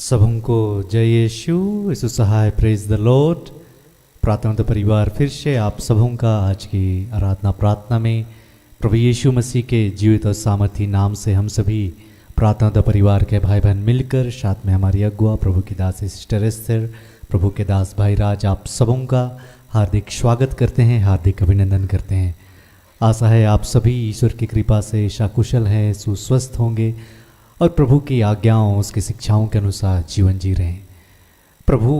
सबों को जय यीशु यीशु सहाय प्रेज द लॉर्ड। प्रार्थना तो परिवार फिर से आप सबों का आज की आराधना प्रार्थना में प्रभु यीशु मसीह के जीवित और सामर्थी नाम से हम सभी प्रार्थना तो परिवार के भाई बहन मिलकर साथ में हमारी अगुआ प्रभु की दास सिस्टर एस्तर, प्रभु के दास भाई राज, आप सबों का हार्दिक स्वागत करते हैं, हार्दिक अभिनंदन करते हैं। आशा है आप सभी ईश्वर की कृपा से शाकुशल हैं, सुस्वस्थ होंगे और प्रभु की आज्ञाओं उसकी शिक्षाओं के अनुसार जीवन जी रहे हैं। प्रभु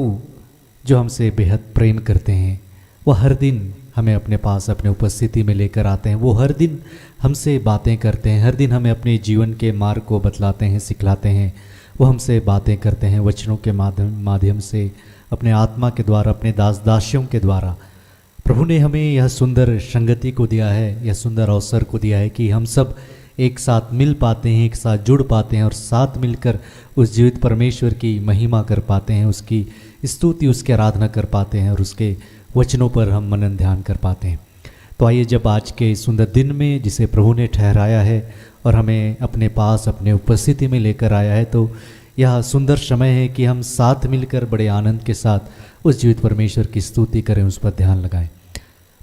जो हमसे बेहद प्रेम करते हैं वो हर दिन हमें अपने पास अपने उपस्थिति में लेकर आते हैं। वो हर दिन हमसे बातें करते हैं, हर दिन हमें अपने जीवन के मार्ग को बतलाते हैं, सिखलाते हैं। वो हमसे बातें करते हैं वचनों के माध्यम से, अपने आत्मा के द्वारा, अपने दास दासियों के द्वारा। प्रभु ने हमें यह सुंदर संगति को दिया है, यह सुंदर अवसर को दिया है कि हम सब एक साथ मिल पाते हैं, एक साथ जुड़ पाते हैं और साथ मिलकर उस जीवित परमेश्वर की महिमा कर पाते हैं, उसकी स्तुति, उसकी आराधना कर पाते हैं और उसके वचनों पर हम मनन ध्यान कर पाते हैं। तो आइए, जब आज के सुंदर दिन में जिसे प्रभु ने ठहराया है और हमें अपने पास अपने उपस्थिति में लेकर आया है, तो यह सुंदर समय है कि हम साथ मिलकर बड़े आनंद के साथ उस जीवित परमेश्वर की स्तुति करें, उस पर ध्यान लगाएं।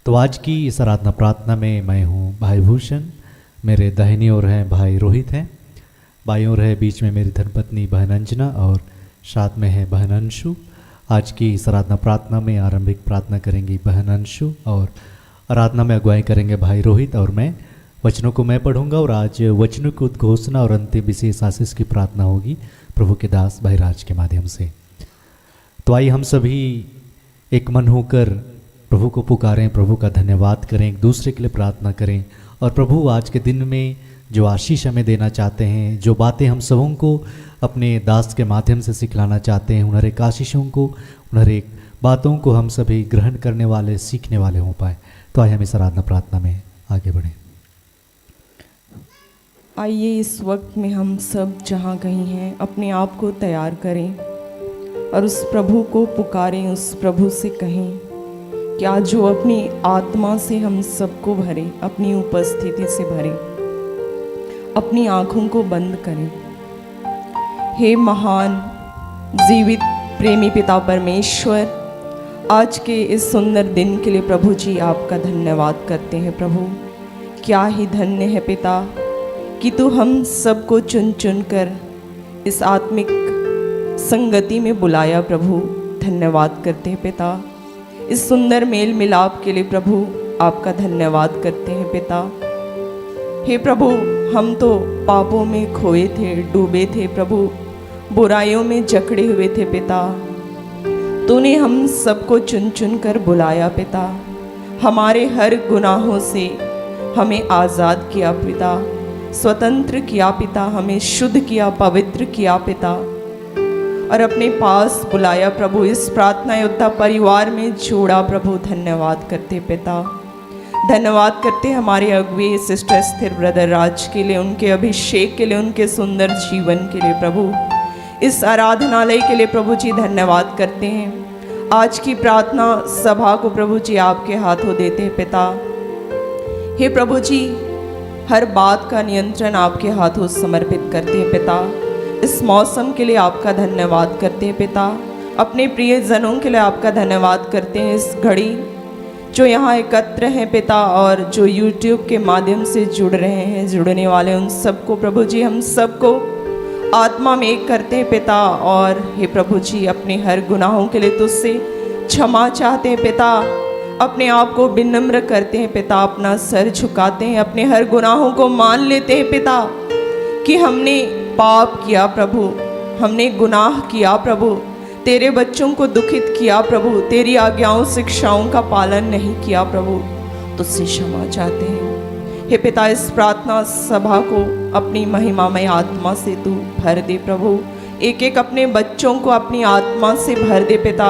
तो आज की इस आराधना प्रार्थना में मैं हूँ भाई भूषण, मेरे दाहिनी ओर हैं भाई रोहित हैं, बाईं ओर है बीच में मेरी धर्मपत्नी बहन अंजना और साथ में है बहन अंशु। आज की इस आराधना प्रार्थना में आरंभिक प्रार्थना करेंगी बहन अंशु और आराधना में अगुवाई करेंगे भाई रोहित और मैं। वचनों को मैं पढ़ूंगा और आज वचनों की उद्घोषणा और अंतिम विशेष आशीष की प्रार्थना होगी प्रभु के दास भाई राज के माध्यम से। तो आइए हम सभी एक मन होकर प्रभु को पुकारें, प्रभु का धन्यवाद करें, एक दूसरे के लिए प्रार्थना करें और प्रभु आज के दिन में जो आशीष हमें देना चाहते हैं, जो बातें हम सबों को अपने दास के माध्यम से सिखलाना चाहते हैं, उन हर एक आशीषों को, उन हर एक बातों को हम सभी ग्रहण करने वाले, सीखने वाले हो पाए। तो आइए हम इस आराधना प्रार्थना में आगे बढ़ें। आइए इस वक्त में हम सब जहाँ कहीं हैं अपने आप को तैयार करें और उस प्रभु को पुकारें, उस प्रभु से कहें कि आज वो अपनी आत्मा से हम सबको भरे, अपनी उपस्थिति से भरे। अपनी आँखों को बंद करें। हे महान जीवित प्रेमी पिता परमेश्वर, आज के इस सुंदर दिन के लिए प्रभु जी आपका धन्यवाद करते हैं। प्रभु क्या ही धन्य है पिता कि तू हम सबको चुन चुन कर इस आत्मिक संगति में बुलाया। प्रभु धन्यवाद करते हैं पिता, इस सुंदर मेल मिलाप के लिए प्रभु आपका धन्यवाद करते हैं पिता। हे प्रभु, हम तो पापों में खोए थे, डूबे थे प्रभु, बुराइयों में जकड़े हुए थे पिता। तूने हम सबको चुन चुन कर बुलाया पिता, हमारे हर गुनाहों से हमें आज़ाद किया पिता, स्वतंत्र किया पिता, हमें शुद्ध किया, पवित्र किया पिता और अपने पास बुलाया प्रभु। इस प्रार्थना योद्धा परिवार में जोड़ा प्रभु। धन्यवाद करते पिता, धन्यवाद करते हमारे अगुवे सिस्टर स्थिर ब्रदर राज के लिए, उनके अभिषेक के लिए, उनके सुंदर जीवन के लिए प्रभु, इस आराधनालय के लिए प्रभु जी धन्यवाद करते हैं। आज की प्रार्थना सभा को प्रभु जी आपके हाथों देते हैं पिता। हे प्रभु जी, हर बात का नियंत्रण आपके हाथों समर्पित करते हैं पिता। इस मौसम के लिए आपका धन्यवाद करते हैं पिता, अपने प्रियजनों के लिए आपका धन्यवाद करते हैं। इस घड़ी जो यहाँ एकत्र हैं पिता और जो YouTube के माध्यम से जुड़ रहे हैं, जुड़ने वाले उन सबको प्रभु जी हम सबको आत्मा में एक करते हैं पिता। और हे प्रभु जी, अपने हर गुनाहों के लिए तुझसे क्षमा चाहते हैं पिता, अपने आप को विनम्र करते हैं पिता, अपना सर झुकाते हैं, अपने हर गुनाहों को मान लेते हैं पिता कि हमने पाप किया प्रभु, हमने गुनाह किया प्रभु, तेरे बच्चों को दुखित किया प्रभु, तेरी आज्ञाओं शिक्षाओं का पालन नहीं किया प्रभु, तुझसे क्षमा चाहते हैं। हे पिता, इस प्रार्थना सभा को अपनी महिमामय आत्मा से तू भर दे प्रभु, एक एक अपने बच्चों को अपनी आत्मा से भर दे पिता।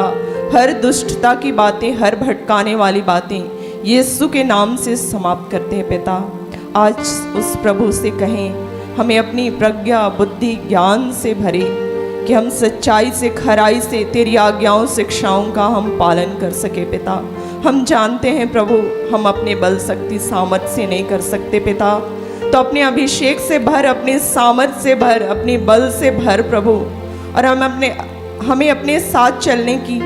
हर दुष्टता की बातें, हर भटकाने वाली बातें यीशु के नाम से समाप्त करते हैं पिता। आज उस प्रभु से कहें हमें अपनी प्रज्ञा, बुद्धि, ज्ञान से भरे कि हम सच्चाई से, खराई से तेरी आज्ञाओं शिक्षाओं का हम पालन कर सके पिता। हम जानते हैं प्रभु, हम अपने बल, शक्ति, सामर्थ्य से नहीं कर सकते पिता, तो अपने अभिषेक से भर, अपने सामर्थ्य से भर, अपने बल से भर प्रभु, और हमें अपने साथ चलने की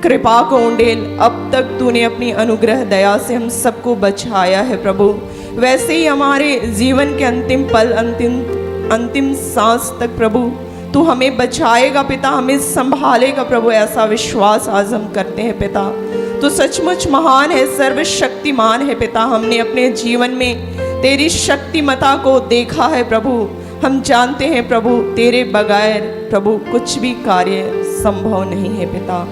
कृपा को उंडेल। अब तक तूने अपनी अनुग्रह दया से हम सबको बचाया है प्रभु, वैसे ही हमारे जीवन के अंतिम पल, अंतिम सांस तक प्रभु तू हमें बचाएगा पिता, हमें संभालेगा प्रभु, ऐसा विश्वास आज हम करते हैं पिता। तो सचमुच महान है, सर्वशक्तिमान है पिता। हमने अपने जीवन में तेरी शक्तिमता को देखा है प्रभु। हम जानते हैं प्रभु तेरे बगैर प्रभु कुछ भी कार्य संभव नहीं है पिता।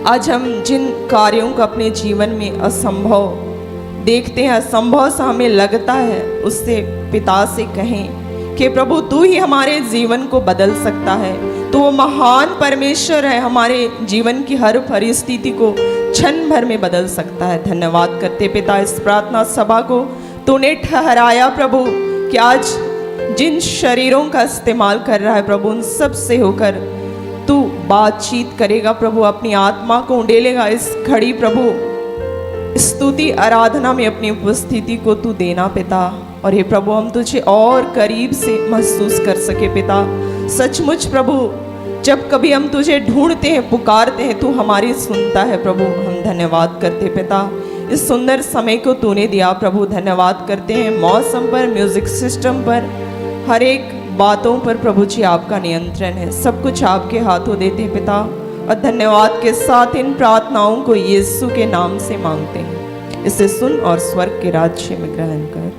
आज हम जिन कार्यों को अपने जीवन में असंभव देखते हैं, असंभव सा हमें लगता है, उससे पिता से कहें कि प्रभु तू ही हमारे जीवन को बदल सकता है। तो वो महान परमेश्वर है, हमारे जीवन की हर परिस्थिति को क्षण भर में बदल सकता है। धन्यवाद करते पिता इस प्रार्थना सभा को तूने ठहराया प्रभु कि आज जिन शरीरों का इस्तेमाल कर रहा है प्रभु, उन सब से होकर तू बातचीत करेगा प्रभु, अपनी आत्मा को उंडेलेगा। इस घड़ी प्रभु स्तुति आराधना में अपनी उपस्थिति को तू देना पिता, और हे प्रभु हम तुझे और करीब से महसूस कर सके पिता। सचमुच प्रभु जब कभी हम तुझे ढूंढते हैं, पुकारते हैं, तू हमारी सुनता है प्रभु। हम धन्यवाद करते पिता, इस सुंदर समय को तूने दिया प्रभु। धन्यवाद करते हैं मौसम पर, म्यूजिक सिस्टम पर, हर एक बातों पर प्रभु जी आपका नियंत्रण है। सब कुछ आपके हाथों देते हैं पिता, और धन्यवाद के साथ इन प्रार्थनाओं को यीशु के नाम से मांगते हैं। इसे सुन और स्वर्ग के राज्य में ग्रहण कर।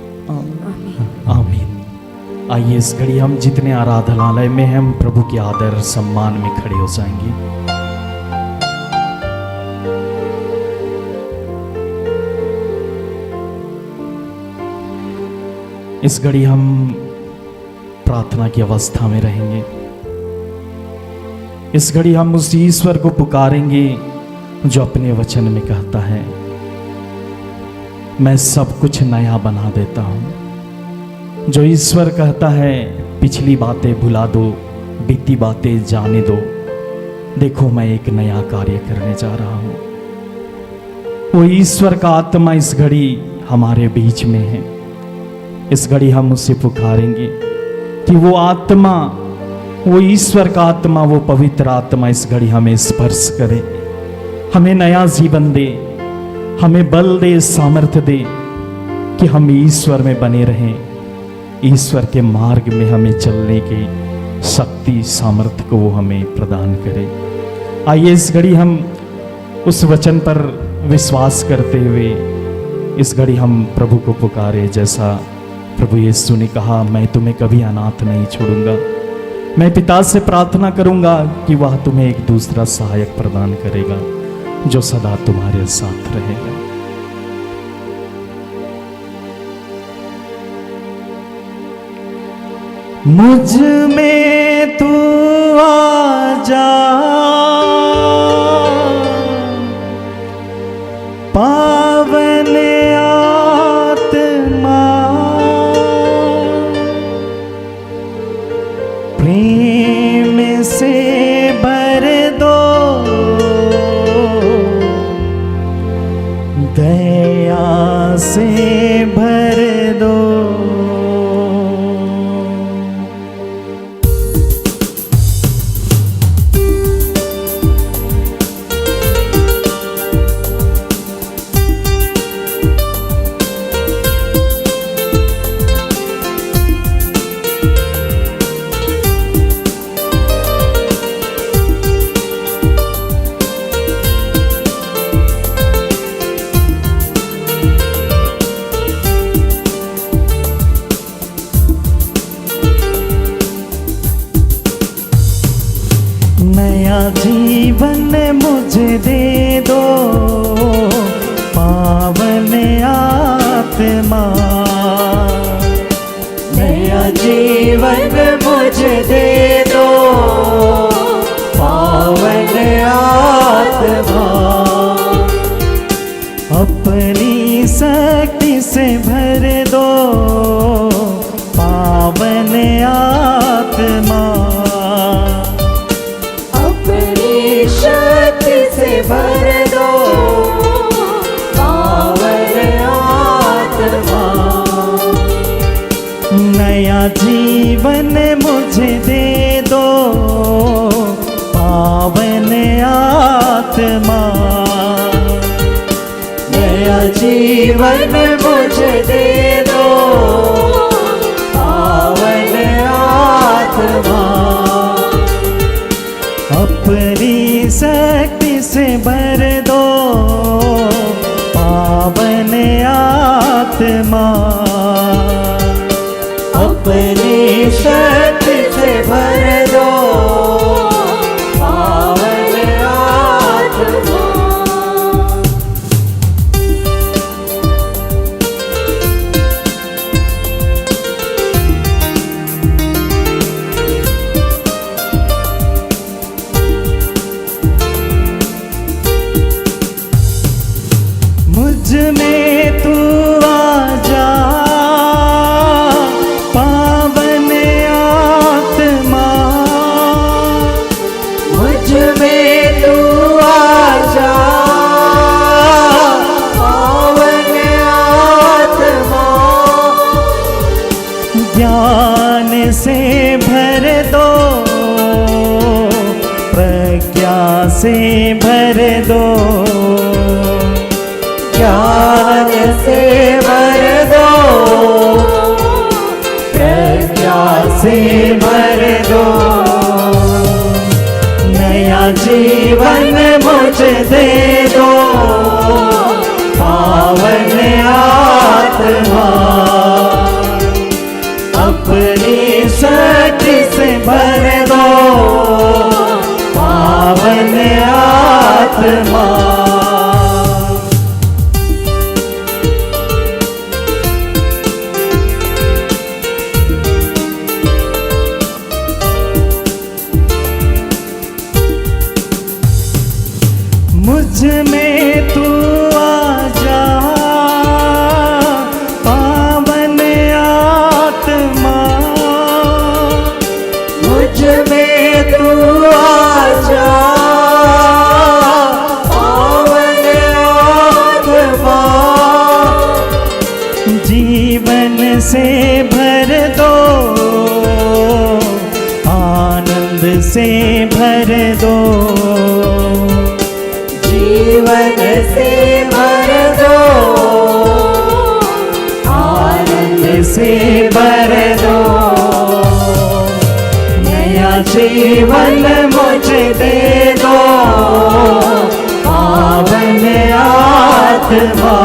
आमीन। आइए इस घड़ी हम जितने आराधनालय में हैं, हम प्रभु के आदर सम्मान में खड़े हो जाएंगे। इस घड़ी हम प्रार्थना की अवस्था में रहेंगे। इस घड़ी हम उस ईश्वर को पुकारेंगे जो अपने वचन में कहता है, मैं सब कुछ नया बना देता हूं। जो ईश्वर कहता है पिछली बातें भुला दो, बीती बातें जाने दो, देखो मैं एक नया कार्य करने जा रहा हूं। वो ईश्वर का आत्मा इस घड़ी हमारे बीच में है। इस घड़ी हम उसे पुकारेंगे कि वो आत्मा, वो ईश्वर का आत्मा, वो पवित्र आत्मा इस घड़ी हमें स्पर्श करे, हमें नया जीवन दे, हमें बल दे, सामर्थ्य दे कि हम ईश्वर में बने रहें, ईश्वर के मार्ग में हमें चलने की शक्ति, सामर्थ्य को वो हमें प्रदान करे। आइए इस घड़ी हम उस वचन पर विश्वास करते हुए इस घड़ी हम प्रभु को पुकारे, जैसा प्रभु यीशु ने कहा, मैं तुम्हें कभी अनाथ नहीं छोड़ूंगा। मैं पिता से प्रार्थना करूंगा कि वह तुम्हें एक दूसरा सहायक प्रदान करेगा जो सदा तुम्हारे साथ रहेगा। मुझ में तू आ जा, पावन आत्मा, प्रेम से भर दो, दया से भर दो। नया जीवन मुझे दे दो, पावन आत्मा। नया जीवन मुझे दे दो, पावन आत्मा। अपनी शक्ति से भर दो, पावन आत्मा। शक्ति से भर दो, पावन आत्मा। नया जीवन मुझे दे आत्मा। नया जीवन मुझे दे दो पावन आत्मा। अपनी शक्ति से भर दो पावन आत्मा। अपनी शक्ति से भर दो पावन आत्मा। मुझ में तू आजा पावन आत्मा। मुझ में तू आजा पावन आत्मा। ज्ञान से भर दो प्रज्ञा से भर दो। ज्ञान से भर दो प्रज्ञा से भर दो। नया जीवन मुझे दे दो पावन आत्मा। अपनी शक्ति से भर दो पावन आत्मा। मुझ में तू आजा पावन आत्मा। मुझ में तू आजा पावन आत्मा। जीवन से भर दो आनंद से भर दो। जीवन से भर दो आनंद से भर दो। नया जीवन मुझे दे दो पावन आत्मा।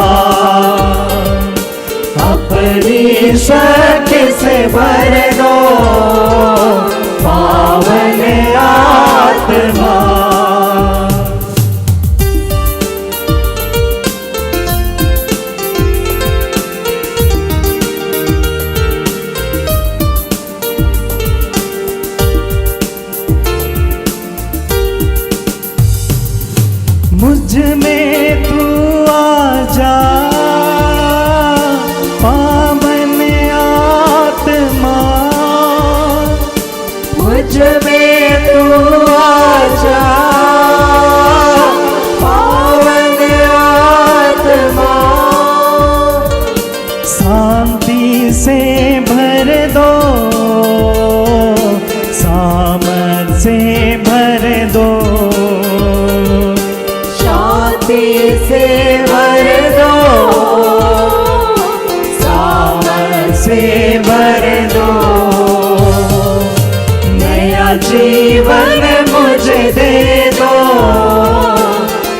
अपनी शक्ति से भर दो पावन आत्मा। मुझ में तू आजा पावन आत्मा। मुझ में तू आजा पावन आत्मा। शांति से भर दो सामर्थ से भर दो। शांति से भर दो सामर्थ से भर दो। नया जीवन मुझे दे दो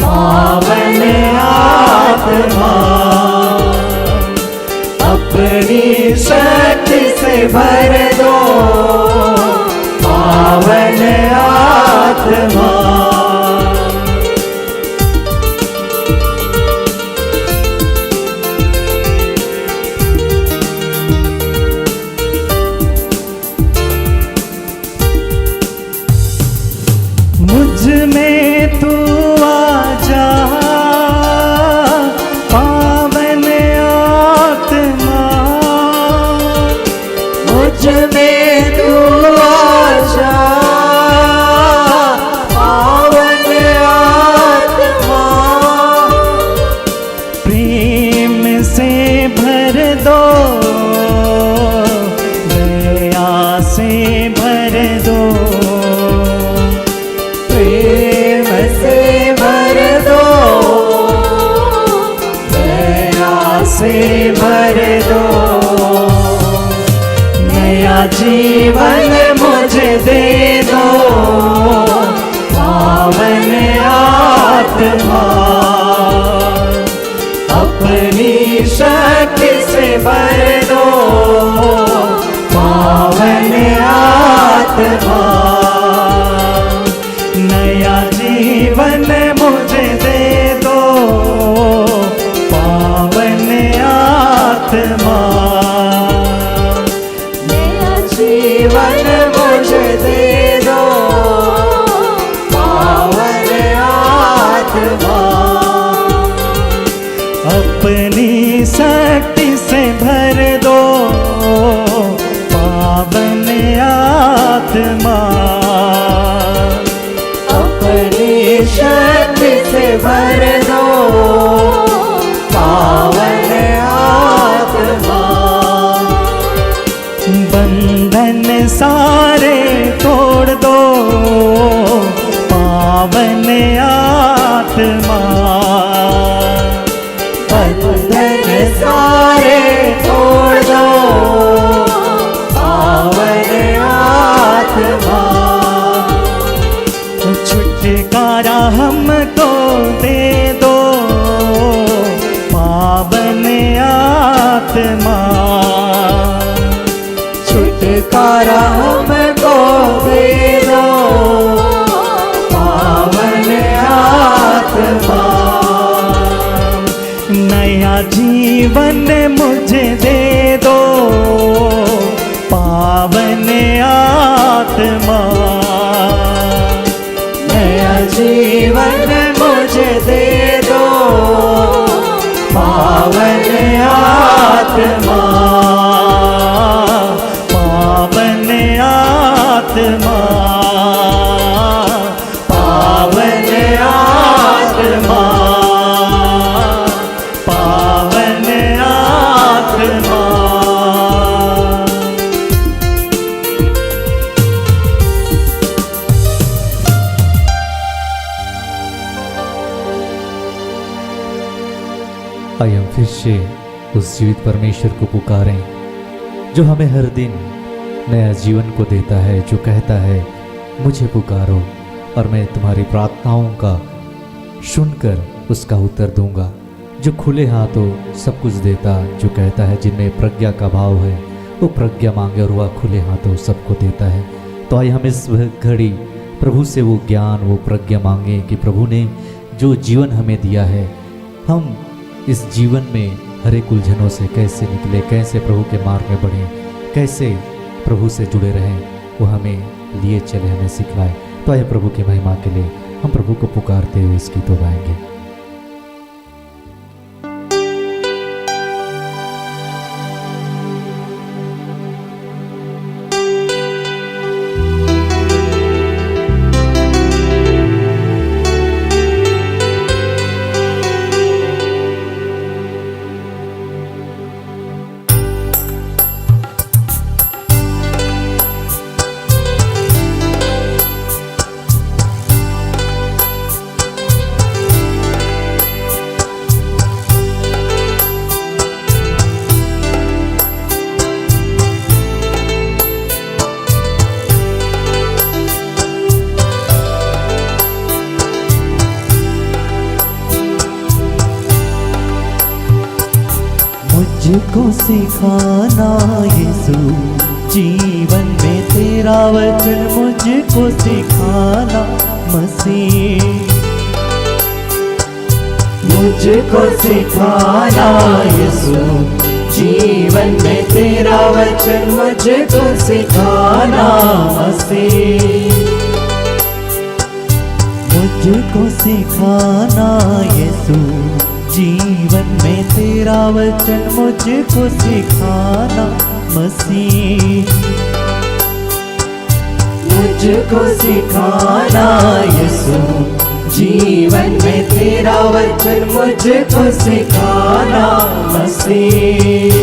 पावन आत्मा। अपनी शक्ति से भर दो पावन आत्मा। मुझ में तू आजा पावन आत्मा। मुझ में तू आजा पावन आत्मा। प्रेम से भर दो दया से भर दो। प्रेम से भर भर दो, नया जीवन मुझे दे दो, पावन आत्मा अपनी शक्ति से भर दो, पावन आत्मा नया जीवन मुझे दे दो, पावन आत्मा नया जीवन मुझे दे दो, पावन आत्मा अपनी शक्ति से भर दो, पावन आत्मा अपनी शक्ति से भर दो, पावन आत्मा बंधन सारे तोड़ दो, पावन आत्मा बंधन सारे तोड़ दो, पावन आत्मा छुटकारा हमको दे दो, पावन आत्मा छुटकारा हमको दे दो, पावन आत्मा नया जीवन मुझे दे दो, पावन आत्मा नया जीवन मुझे दे दो, पावन आत्मा पावन आत्मा पावन आत्मा पावन आत्मा आइए हम फिर से उस जीवित परमेश्वर को पुकारें जो हमें हर दिन नया जीवन को देता है, जो कहता है मुझे पुकारो और मैं तुम्हारी प्रार्थनाओं का सुनकर उसका उत्तर दूंगा, जो खुले हाथों सब कुछ देता, जो कहता है जिनमें प्रज्ञा का भाव है वो प्रज्ञा मांगे और वह खुले हाथों सबको देता है। तो आइए हम इस घड़ी प्रभु से वो ज्ञान वो प्रज्ञा मांगे कि प्रभु ने जो जीवन हमें दिया है हम इस जीवन में हर एक उलझनों से कैसे निकले, कैसे प्रभु के मार्ग में बढ़ें, कैसे प्रभु से जुड़े रहें, वो हमें लिए चले, हमें सिखलाए। तो आइए प्रभु की महिमा के लिए हम प्रभु को पुकारते हुए इस गीत को गाएंगे। मुझको सिखाना यीशु जीवन में तेरा वचन, मुझको सिखाना मसीह, मुझको सिखाना यीशु जीवन में तेरा वचन, मुझको सिखाना मसीह, मुझको सिखाना यीशु जीवन में तेरा वचन, मुझको सिखाना मसीह, मुझको सिखाना यीशु जीवन में तेरा वचन, मुझको सिखाना मसीह।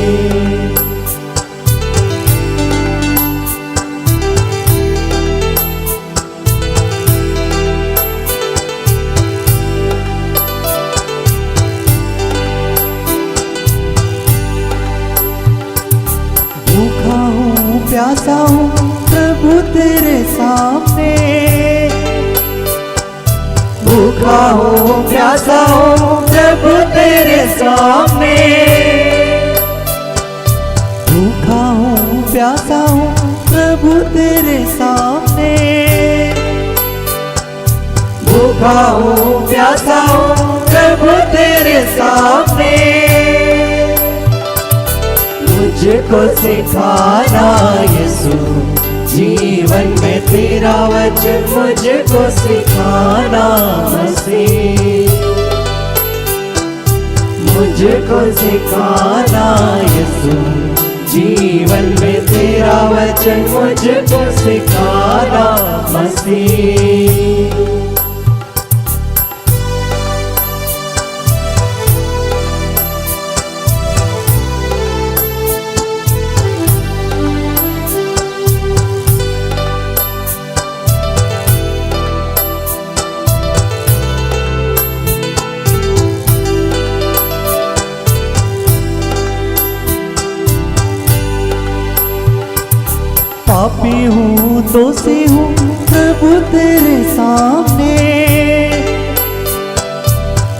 प्यासा हूँ प्रभु तेरे सामने, भूखा हूँ प्यासा हूँ प्रभु तेरे सामने, भूखा हूँ प्यासा हूँ प्रभु तेरे सामने, भूखा हूँ प्यासा हूँ प्रभु तेरे सामने। मुझको सिखाना यीशु जीवन में तेरा वचन, मुझको सिखाना मसीह, मुझको सिखाना यीशु जीवन में तेरा वचन, मुझको सिखाना मसीह। पापी हूँ दोषी हूँ प्रभु तेरे सामने,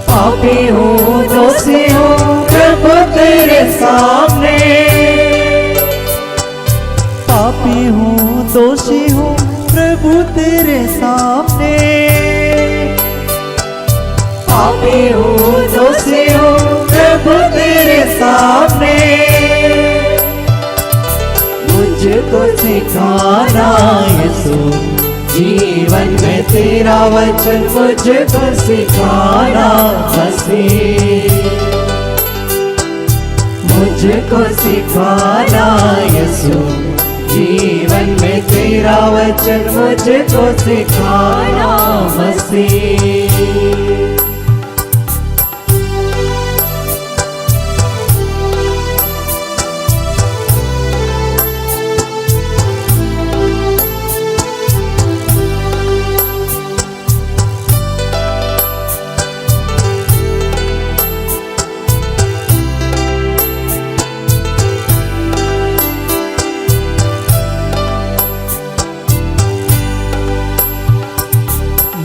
पापी हूँ दोषी हूँ प्रभु तेरे सामने, पापी हूँ दोषी हूँ प्रभु तेरे सामने, पापी हूँ दोषी हूँ प्रभु तेरे सामने। मुझको सिखाना यीशु जीवन में तेरा वचन, मुझको सिखाना मसीह, मुझको सिखाना यीशु जीवन में तेरा वचन, मुझको सिखाना मसीह।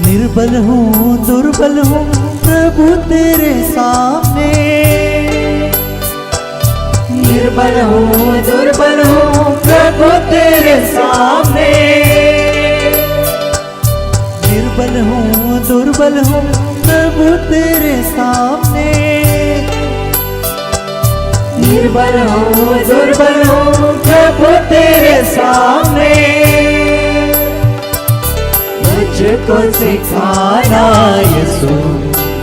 निर्बल हूँ दुर्बल हूँ प्रभु तेरे सामने, निर्बल हूँ दुर्बल हूँ प्रभु तेरे सामने, निर्बल हूँ दुर्बल हूँ प्रभु तेरे सामने, निर्बल हूँ दुर्बल हूँ प्रभु तेरे सामने। मुझको सिखाना यीशु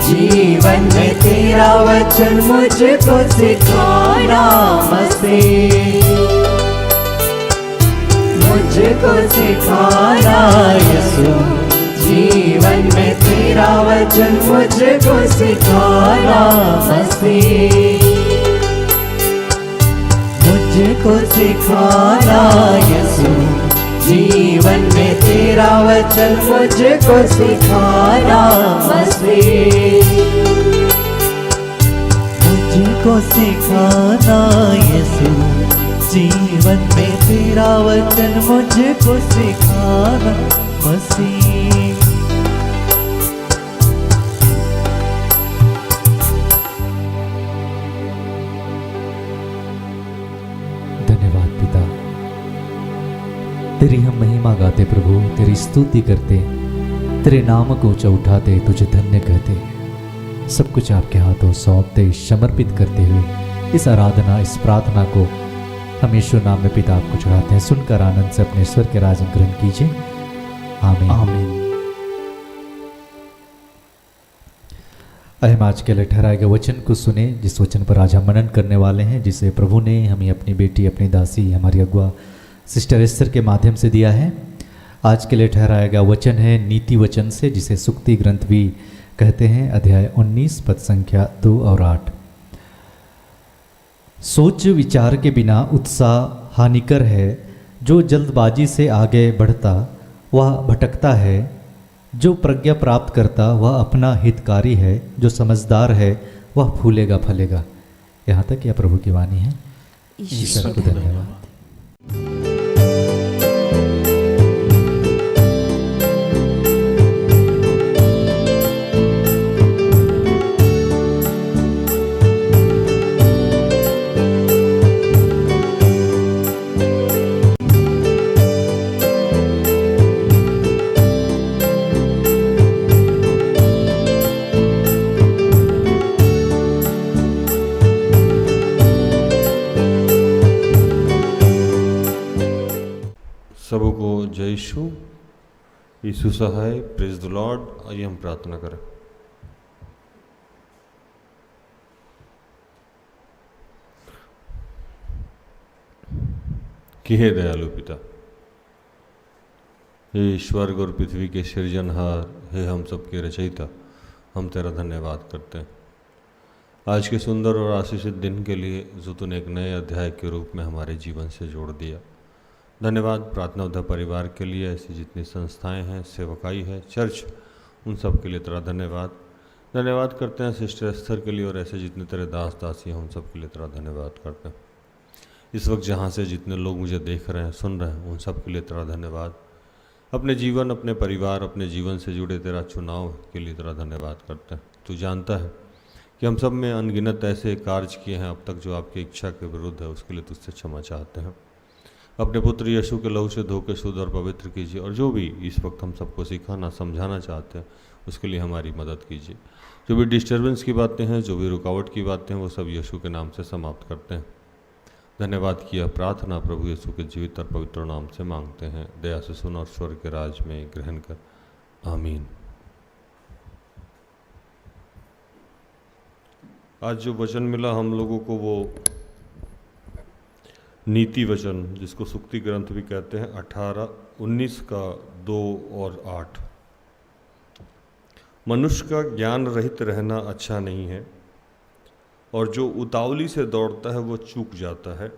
जीवन में तेरा वचन, मुझको सिखाना मसीह, मुझको सिखाना यीशु जीवन में तेरा वचन, मुझको सिखाना मसीह, मुझको सिखाना यीशु जीवन में तेरा वचन, मुझको सिखाना मसीह, मुझको सिखाना यीशु जीवन में तेरा वचन, मुझको सिखाना मसीह। धन्यवाद पिता, तेरी हम महिमा गाते प्रभु, तेरी स्तुति करते, तेरे नाम को ऊंचा उठाते, तुझे धन्य कहते, सब कुछ आपके हाथों सौंपते समर्पित करते हुए इस आराधना, इस प्रार्थना को हम यीशु नाम में पिता आपको चढ़ाते हैं। सुनकर आनंद से अपने ईश्वर के राज में ग्रहण कीजिए। आमीन आमीन। हम आज के लिए ठहराए गए वचन को सुने, जिस वचन पर आज हम मनन करने वाले हैं, जिसे प्रभु ने हमें अपनी बेटी, अपनी दासी, हमारी अगुआ सिस्टर एस्तर के माध्यम से दिया है। आज के लिए ठहराया गया वचन है नीति वचन से, जिसे सुक्ति ग्रंथ भी कहते हैं, अध्याय 19 पद संख्या 2 और 8। सोच विचार के बिना उत्साह हानिकर है, जो जल्दबाजी से आगे बढ़ता वह भटकता है, जो प्रज्ञा प्राप्त करता वह अपना हितकारी है, जो समझदार है वह फूलेगा फलेगा। यहाँ तक यह प्रभु की वाणी है। ईश्वर को धन्यवाद। को जय यीशु सहाय, प्रेज द लॉर्ड। आइए हम प्रार्थना करें। कि हे दयालु पिता, हे स्वर्ग और पृथ्वी के सृजनहार, हे हम सबके रचयिता, हम तेरा धन्यवाद करते हैं आज के सुंदर और आशीषित दिन के लिए जो तूने एक नए अध्याय के रूप में हमारे जीवन से जोड़ दिया। धन्यवाद प्रार्थना उद्धार परिवार के लिए, ऐसी जितनी संस्थाएं हैं, सेवकाई है, चर्च, उन सब के लिए तेरा धन्यवाद। धन्यवाद करते हैं सिस्टर एस्थर के लिए और ऐसे जितने तेरे दास दासी हैं उन सब के लिए तेरा धन्यवाद करते हैं। इस वक्त जहाँ से जितने लोग मुझे देख रहे हैं, सुन रहे हैं, उन सब के लिए तेरा धन्यवाद। अपने जीवन, अपने परिवार, अपने जीवन से जुड़े तेरा चुनाव के लिए तेरा धन्यवाद करते हैं। तू जानता है कि हम सब में अनगिनत ऐसे कार्य किए हैं अब तक जो आपकी इच्छा के विरुद्ध है, उसके लिए तुझसे क्षमा चाहते हैं। अपने पुत्र यीशु के लहू से धो के शुद्ध और पवित्र कीजिए, और जो भी इस वक्त हम सबको सिखाना समझाना चाहते हैं उसके लिए हमारी मदद कीजिए। जो भी डिस्टर्बेंस की बातें हैं, जो भी रुकावट की बातें हैं, वो सब यीशु के नाम से समाप्त करते हैं। धन्यवाद किया प्रार्थना प्रभु यीशु के जीवित और पवित्र नाम से मांगते हैं। दया से सुन और स्वर्ग के राज में ग्रहण कर, आमीन। आज जो वचन मिला हम लोगों को, वो नीति वचन, जिसको सुक्ति ग्रंथ भी कहते हैं, 18-19 का 2 और 8। मनुष्य का ज्ञान रहित रहना अच्छा नहीं है, और जो उतावली से दौड़ता है वो चूक जाता है।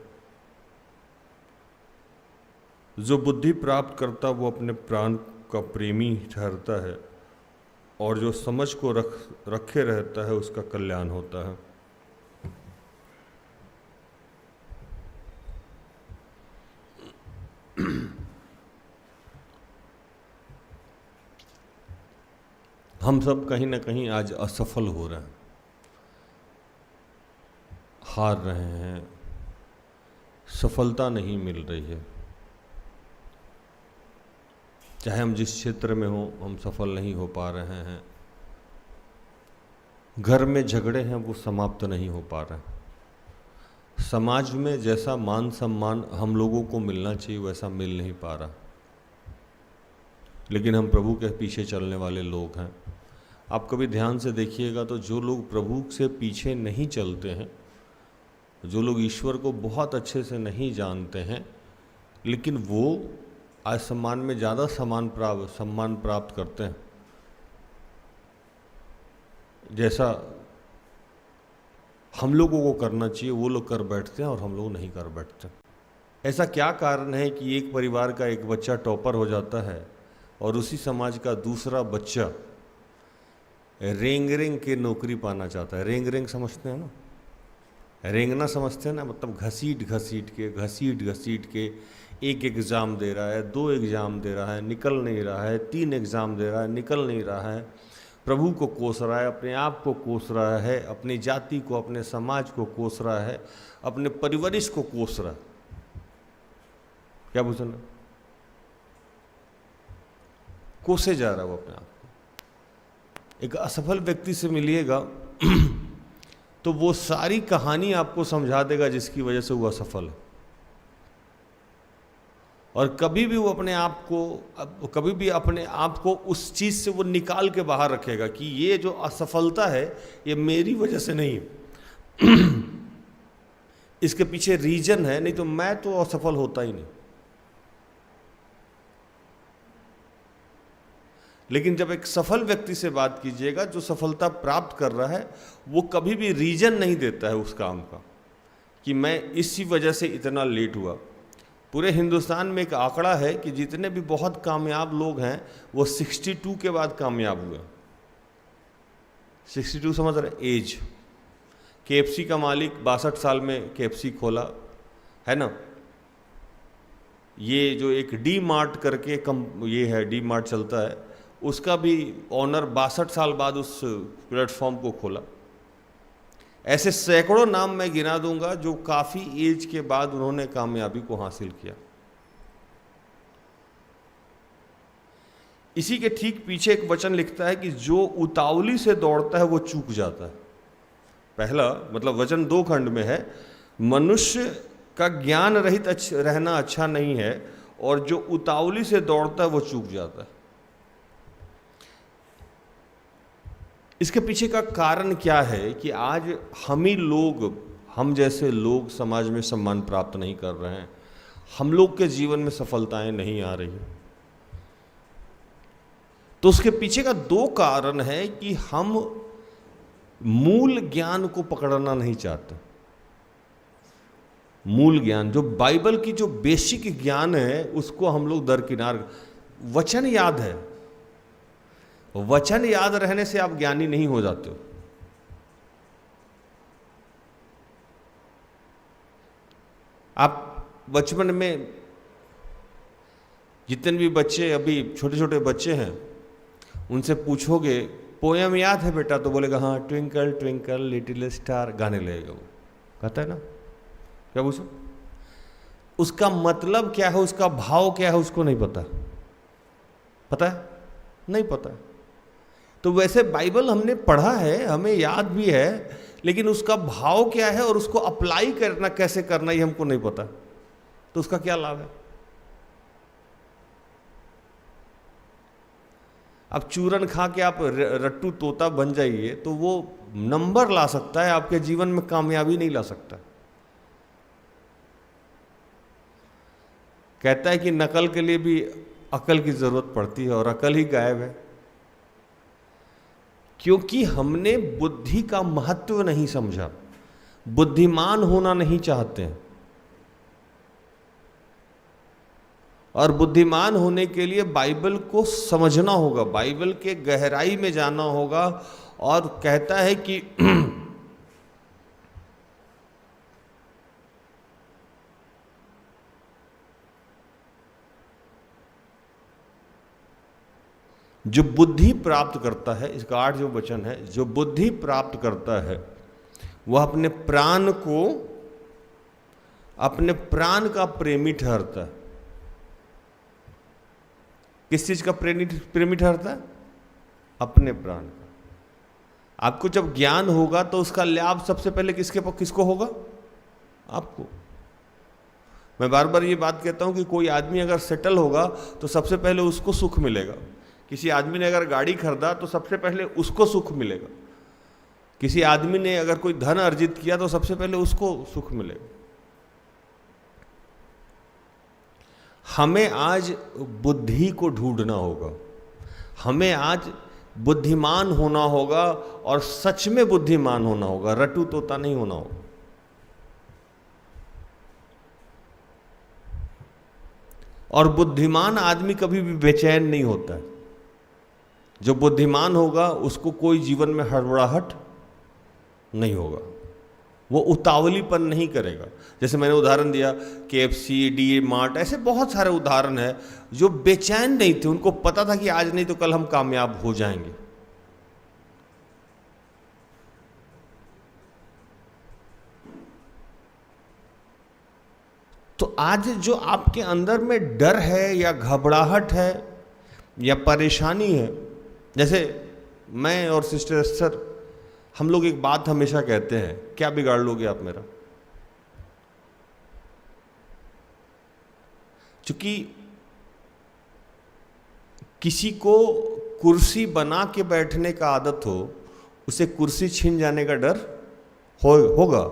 जो बुद्धि प्राप्त करता वो अपने प्राण का प्रेमी ठहरता है, और जो समझ को रखे रहता है उसका कल्याण होता है। हम सब कहीं ना कहीं आज असफल हो रहे हैं, हार रहे हैं, सफलता नहीं मिल रही है। चाहे हम जिस क्षेत्र में हों, हम सफल नहीं हो पा रहे हैं। घर में झगड़े हैं, वो समाप्त नहीं हो पा रहे। समाज में जैसा मान सम्मान हम लोगों को मिलना चाहिए वैसा मिल नहीं पा रहा। लेकिन हम प्रभु के पीछे चलने वाले लोग हैं। आप कभी ध्यान से देखिएगा तो जो लोग प्रभु से पीछे नहीं चलते हैं, जो लोग ईश्वर को बहुत अच्छे से नहीं जानते हैं, लेकिन वो आज सम्मान में ज़्यादा सम्मान प्राप्त करते हैं, जैसा हम लोगों को करना चाहिए वो लोग कर बैठते हैं और हम लोग नहीं कर बैठते। ऐसा क्या कारण है कि एक परिवार का एक बच्चा टॉपर हो जाता है और उसी समाज का दूसरा बच्चा रेंग के नौकरी पाना चाहता है। रेंग समझते हैं ना, रेंगना समझते हैं ना, मतलब घसीट के एक एग्ज़ाम दे रहा है, 2 एग्ज़ाम दे रहा है, निकल नहीं रहा है, 3 एग्ज़ाम दे रहा है, निकल नहीं रहा है, प्रभु को कोस रहा है, अपने आप को कोस रहा है, अपनी जाति को, अपने समाज को कोस रहा है, अपने परिवारिश को कोस रहा है। क्या बुझना, कोसे जा रहा है वो अपने आप को। एक असफल व्यक्ति से मिलिएगा तो वो सारी कहानी आपको समझा देगा जिसकी वजह से वो असफल है। और कभी भी वो अपने आप को उस चीज़ से वो निकाल के बाहर रखेगा कि ये जो असफलता है ये मेरी वजह से नहीं है इसके पीछे रीजन है, नहीं तो मैं तो असफल होता ही नहीं। लेकिन जब एक सफल व्यक्ति से बात कीजिएगा, जो सफलता प्राप्त कर रहा है, वो कभी भी रीजन नहीं देता है उस काम का कि मैं इसी वजह से इतना लेट हुआ। पूरे हिंदुस्तान में एक आंकड़ा है कि जितने भी बहुत कामयाब लोग हैं वो 62 के बाद कामयाब हुए। 62 समझ रहे, एज। KFC का मालिक 62 साल में KFC खोला है ना। ये जो एक डी मार्ट करके ये है, डी मार्ट चलता है, उसका भी ऑनर 62 साल बाद उस प्लेटफॉर्म को खोला। ऐसे सैकड़ों नाम मैं गिना दूंगा जो काफ़ी एज के बाद उन्होंने कामयाबी को हासिल किया। इसी के ठीक पीछे एक वचन लिखता है कि जो उतावली से दौड़ता है वो चूक जाता है। पहला मतलब वचन 2 खंड में है, मनुष्य का ज्ञान रहित रहना अच्छा नहीं है, और जो उतावली से दौड़ता है वो चूक जाता है। इसके पीछे का कारण क्या है कि आज हम जैसे लोग समाज में सम्मान प्राप्त नहीं कर रहे हैं, हम लोग के जीवन में सफलताएं नहीं आ रही हैं। तो उसके पीछे का दो कारण है कि हम मूल ज्ञान को पकड़ना नहीं चाहते। मूल ज्ञान जो बाइबल की जो बेसिक ज्ञान है उसको हम लोग दरकिनार। वचन याद है, वचन याद रहने से आप ज्ञानी नहीं हो जाते हो। आप बचपन में जितने भी बच्चे अभी छोटे छोटे बच्चे हैं उनसे पूछोगे पोयम याद है बेटा, तो बोलेगा हाँ, ट्विंकल ट्विंकल लिटिल स्टार, गाने लगेगा वो, कहता है ना। क्या पूछो, उसका मतलब क्या है, उसका भाव क्या है, उसको नहीं पता। पता है? नहीं पता है। तो वैसे बाइबल हमने पढ़ा है, हमें याद भी है, लेकिन उसका भाव क्या है और उसको अप्लाई करना कैसे करना ये हमको नहीं पता। तो उसका क्या लाभ है? अब चूरन खा के आप रट्टू तोता बन जाइए तो वो नंबर ला सकता है, आपके जीवन में कामयाबी नहीं ला सकता। कहता है कि नकल के लिए भी अकल की जरूरत पड़ती है और अकल ही गायब है, क्योंकि हमने बुद्धि का महत्व नहीं समझा, बुद्धिमान होना नहीं चाहते हैं। और बुद्धिमान होने के लिए बाइबल को समझना होगा, बाइबल के गहराई में जाना होगा। और कहता है कि जो बुद्धि प्राप्त करता है, इसका 8 जो वचन है, जो बुद्धि प्राप्त करता है वह अपने प्राण का प्रेमी ठहरता है। किस चीज का प्रेमी ठहरता है? अपने प्राण का। आपको जब ज्ञान होगा तो उसका लाभ सबसे पहले किसको होगा? आपको। मैं बार बार ये बात कहता हूं कि कोई आदमी अगर सेटल होगा तो सबसे पहले उसको सुख मिलेगा। किसी आदमी ने अगर गाड़ी खरीदा तो सबसे पहले उसको सुख मिलेगा। किसी आदमी ने अगर कोई धन अर्जित किया तो सबसे पहले उसको सुख मिलेगा। हमें आज बुद्धि को ढूंढना होगा, हमें आज बुद्धिमान होना होगा और सच में बुद्धिमान होना होगा, रट्टू तोता नहीं होना होगा। और बुद्धिमान आदमी कभी भी बेचैन नहीं होता है। जो बुद्धिमान होगा उसको कोई जीवन में हड़बड़ाहट नहीं होगा, वो उतावलीपन नहीं करेगा। जैसे मैंने उदाहरण दिया KFC, DA मार्ट, ऐसे बहुत सारे उदाहरण हैं जो बेचैन नहीं थे, उनको पता था कि आज नहीं तो कल हम कामयाब हो जाएंगे। तो आज जो आपके अंदर में डर है या घबराहट है या परेशानी है, जैसे मैं और सिस्टर एस्टर, हम लोग एक बात हमेशा कहते हैं, क्या बिगाड़ लोगे आप मेरा? क्योंकि किसी को कुर्सी बना के बैठने का आदत हो, उसे कुर्सी छीन जाने का डर होगा?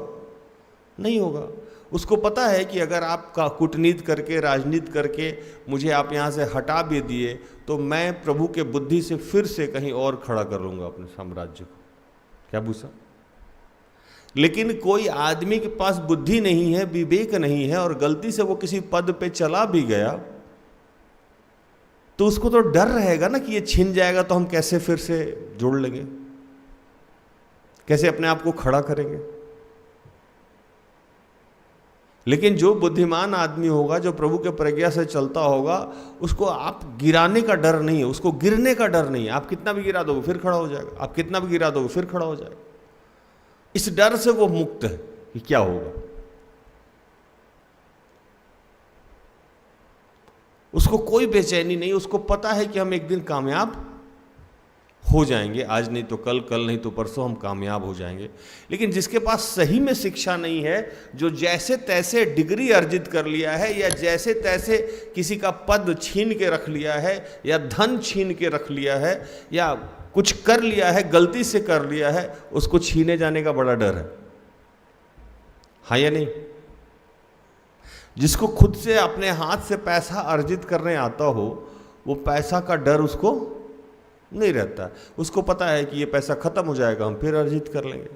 नहीं होगा। उसको पता है कि अगर आप कूटनीति करके, राजनीति करके मुझे आप यहाँ से हटा भी दिए तो मैं प्रभु के बुद्धि से फिर से कहीं और खड़ा कर लूँगा अपने साम्राज्य को। क्या पूछा? लेकिन कोई आदमी के पास बुद्धि नहीं है, विवेक नहीं है और गलती से वो किसी पद पे चला भी गया तो उसको तो डर रहेगा ना कि ये छिन जाएगा तो हम कैसे फिर से जोड़ लेंगे, कैसे अपने आप को खड़ा करेंगे। लेकिन जो बुद्धिमान आदमी होगा, जो प्रभु के प्रज्ञा से चलता होगा, उसको आप गिराने का डर नहीं है, उसको गिरने का डर नहीं है। आप कितना भी गिरा दोगे फिर खड़ा हो जाएगा, आप कितना भी गिरा दोगे फिर खड़ा हो जाएगा। इस डर से वो मुक्त है कि क्या होगा। उसको कोई बेचैनी नहीं, उसको पता है कि हम एक दिन कामयाब हो जाएंगे, आज नहीं तो कल, कल नहीं तो परसों हम कामयाब हो जाएंगे। लेकिन जिसके पास सही में शिक्षा नहीं है, जो जैसे तैसे डिग्री अर्जित कर लिया है या जैसे तैसे किसी का पद छीन के रख लिया है या धन छीन के रख लिया है या कुछ कर लिया है, गलती से कर लिया है, उसको छीने जाने का बड़ा डर है। हाँ या नहीं? जिसको खुद से अपने हाथ से पैसा अर्जित करने आता हो, वो पैसा का डर उसको नहीं रहता। उसको पता है कि ये पैसा खत्म हो जाएगा, हम फिर अर्जित कर लेंगे।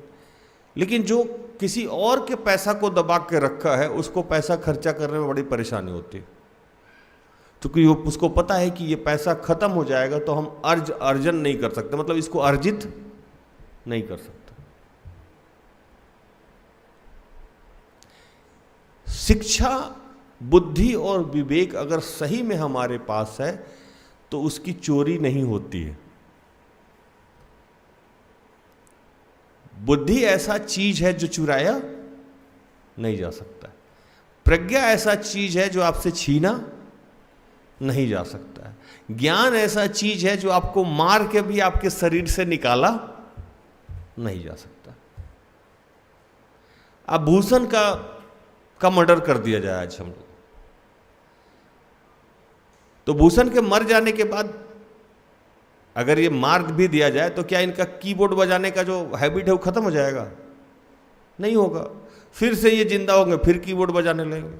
लेकिन जो किसी और के पैसा को दबा के रखा है, उसको पैसा खर्चा करने में बड़ी परेशानी होती है, क्योंकि उसको पता है कि ये पैसा खत्म हो जाएगा तो हम अर्जन नहीं कर सकते, मतलब इसको अर्जित नहीं कर सकते। शिक्षा, बुद्धि और विवेक अगर सही में हमारे पास है तो उसकी चोरी नहीं होती है। बुद्धि ऐसा चीज है जो चुराया नहीं जा सकता। प्रज्ञा ऐसा चीज है जो आपसे छीना नहीं जा सकता है। ज्ञान ऐसा चीज है जो आपको मार के भी आपके शरीर से निकाला नहीं जा सकता। अब भूषण का मर्डर कर दिया जाए आज हम लोग, तो भूषण के मर जाने के बाद अगर ये मार भी दिया जाए तो क्या इनका कीबोर्ड बजाने का जो हैबिट है वो खत्म हो जाएगा? नहीं होगा। फिर से ये जिंदा होंगे, फिर कीबोर्ड बजाने लगेंगे,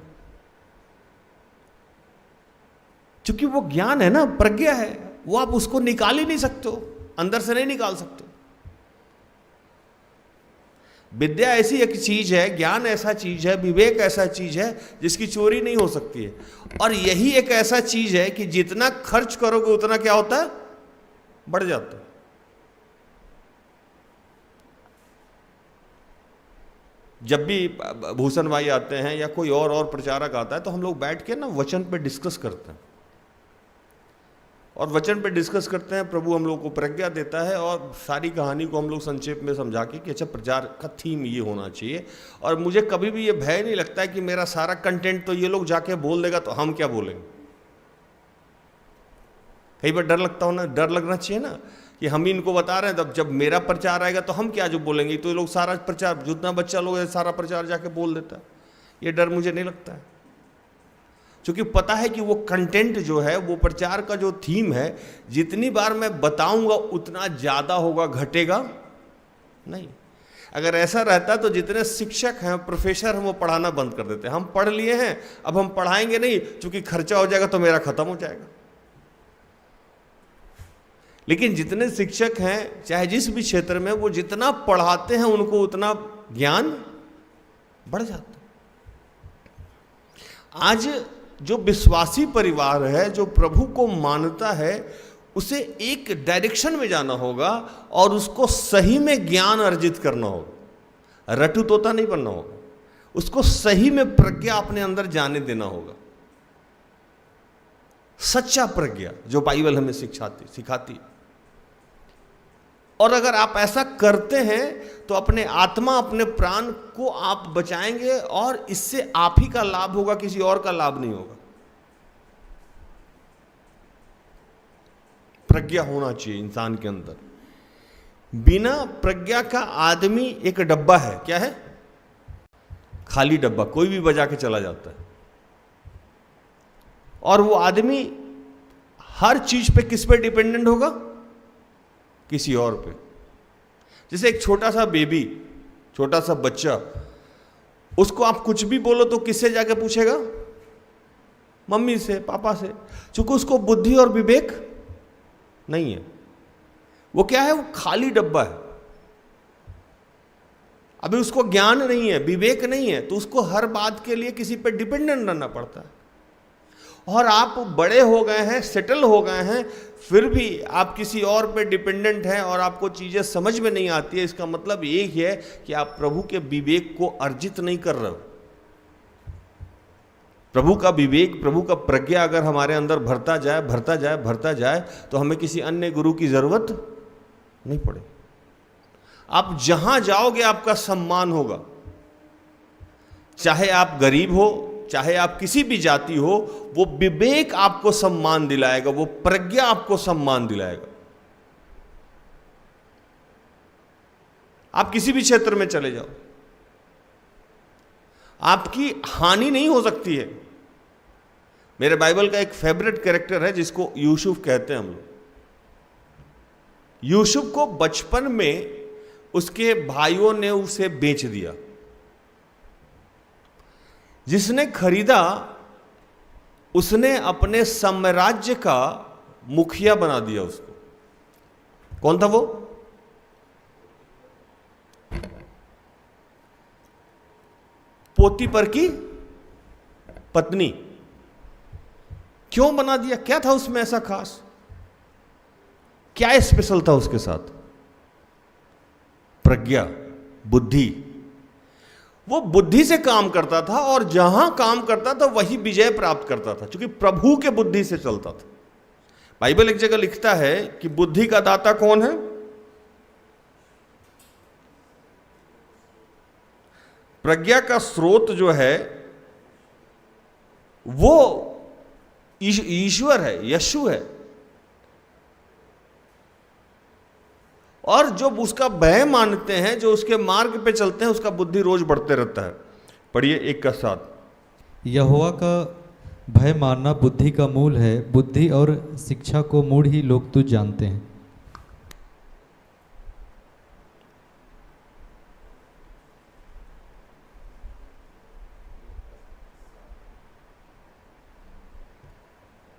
क्योंकि वो ज्ञान है ना, प्रज्ञा है, वो आप उसको निकाल ही नहीं सकते हो, अंदर से नहीं निकाल सकते। विद्या ऐसी एक चीज है, ज्ञान ऐसा चीज है, विवेक ऐसा चीज है जिसकी चोरी नहीं हो सकती है। और यही एक ऐसा चीज है कि जितना खर्च करोगे उतना क्या होता है? बढ़ जाता है। जब भी भूषण भाई आते हैं या कोई और प्रचारक आता है तो हम लोग बैठ के ना वचन पे डिस्कस करते हैं, और वचन पे डिस्कस करते हैं। प्रभु हम लोग को प्रज्ञा देता है और सारी कहानी को हम लोग संक्षेप में समझा के कि अच्छा प्रचार का थीम ये होना चाहिए। और मुझे कभी भी ये भय नहीं लगता है कि मेरा सारा कंटेंट तो ये लोग जाके बोल देगा तो हम क्या बोलेंगे। कई बार डर लगता हो ना, डर लगना चाहिए ना कि हम ही इनको बता रहे हैं, तब जब मेरा प्रचार आएगा तो हम क्या जो बोलेंगे, तो ये लोग सारा प्रचार, जितना बच्चा लोग है सारा प्रचार जाके बोल देता है। ये डर मुझे नहीं लगता है, क्योंकि पता है कि वो कंटेंट जो है, वो प्रचार का जो थीम है, जितनी बार मैं बताऊंगा उतना ज़्यादा होगा, घटेगा नहीं। अगर ऐसा रहता तो जितने शिक्षक हैं, प्रोफेसर हैं, वो पढ़ाना बंद कर देते। हम पढ़ लिए हैं, अब हम पढ़ाएंगे नहीं, क्योंकि खर्चा हो जाएगा तो मेरा खत्म हो जाएगा। लेकिन जितने शिक्षक हैं, चाहे जिस भी क्षेत्र में, वो जितना पढ़ाते हैं उनको उतना ज्ञान बढ़ जाता है। आज जो विश्वासी परिवार है, जो प्रभु को मानता है, उसे एक डायरेक्शन में जाना होगा और उसको सही में ज्ञान अर्जित करना होगा। रटू तोता नहीं बनना होगा, उसको सही में प्रज्ञा अपने अंदर जाने देना होगा। सच्चा प्रज्ञा जो बाइबल हमें सिखाती। और अगर आप ऐसा करते हैं तो अपने आत्मा, अपने प्राण को आप बचाएंगे और इससे आप ही का लाभ होगा, किसी और का लाभ नहीं होगा। प्रज्ञा होना चाहिए इंसान के अंदर। बिना प्रज्ञा का आदमी एक डब्बा है। क्या है? खाली डब्बा, कोई भी बजा के चला जाता है। और वो आदमी हर चीज पे किस पे डिपेंडेंट होगा? किसी और पे। जैसे एक छोटा सा बेबी, छोटा सा बच्चा, उसको आप कुछ भी बोलो तो किससे जाके पूछेगा? मम्मी से, पापा से, क्योंकि उसको बुद्धि और विवेक नहीं है। वो क्या है? वो खाली डब्बा है। अभी उसको ज्ञान नहीं है, विवेक नहीं है, तो उसको हर बात के लिए किसी पे डिपेंडेंट रहना पड़ता है। और आप बड़े हो गए हैं, सेटल हो गए हैं, फिर भी आप किसी और पे डिपेंडेंट हैं और आपको चीज़ें समझ में नहीं आती है। इसका मतलब एक ही है कि आप प्रभु के विवेक को अर्जित नहीं कर रहे हो। प्रभु का विवेक, प्रभु का प्रज्ञा अगर हमारे अंदर भरता जाए तो हमें किसी अन्य गुरु की जरूरत नहीं पड़े। आप जहां जाओगे आपका सम्मान होगा, चाहे आप गरीब हो, चाहे आप किसी भी जाति हो, वो विवेक आपको सम्मान दिलाएगा, वो प्रज्ञा आपको सम्मान दिलाएगा। आप किसी भी क्षेत्र में चले जाओ, आपकी हानि नहीं हो सकती है। मेरे बाइबल का एक फेवरेट कैरेक्टर है जिसको यूसुफ कहते हैं हम लोग। यूसुफ को बचपन में उसके भाइयों ने उसे बेच दिया। जिसने खरीदा उसने अपने साम्राज्य का मुखिया बना दिया उसको। कौन था वो? पोतीपर की पत्नी। क्यों बना दिया? क्या था उसमें ऐसा खास? क्या स्पेशल था उसके साथ? प्रज्ञा, बुद्धि। वो बुद्धि से काम करता था और जहां काम करता था वही विजय प्राप्त करता था, क्योंकि प्रभु के बुद्धि से चलता था। बाइबल एक जगह लिखता है कि बुद्धि का दाता कौन है? प्रज्ञा का स्रोत जो है वो ईश्वर है, यीशु है। और जो उसका भय मानते हैं, जो उसके मार्ग पे चलते हैं, उसका बुद्धि रोज बढ़ते रहता है। पढ़िए 1 का 7। यहोवा का भय मानना बुद्धि का मूल है, बुद्धि और शिक्षा को मूढ़ ही लोग तुझ जानते हैं।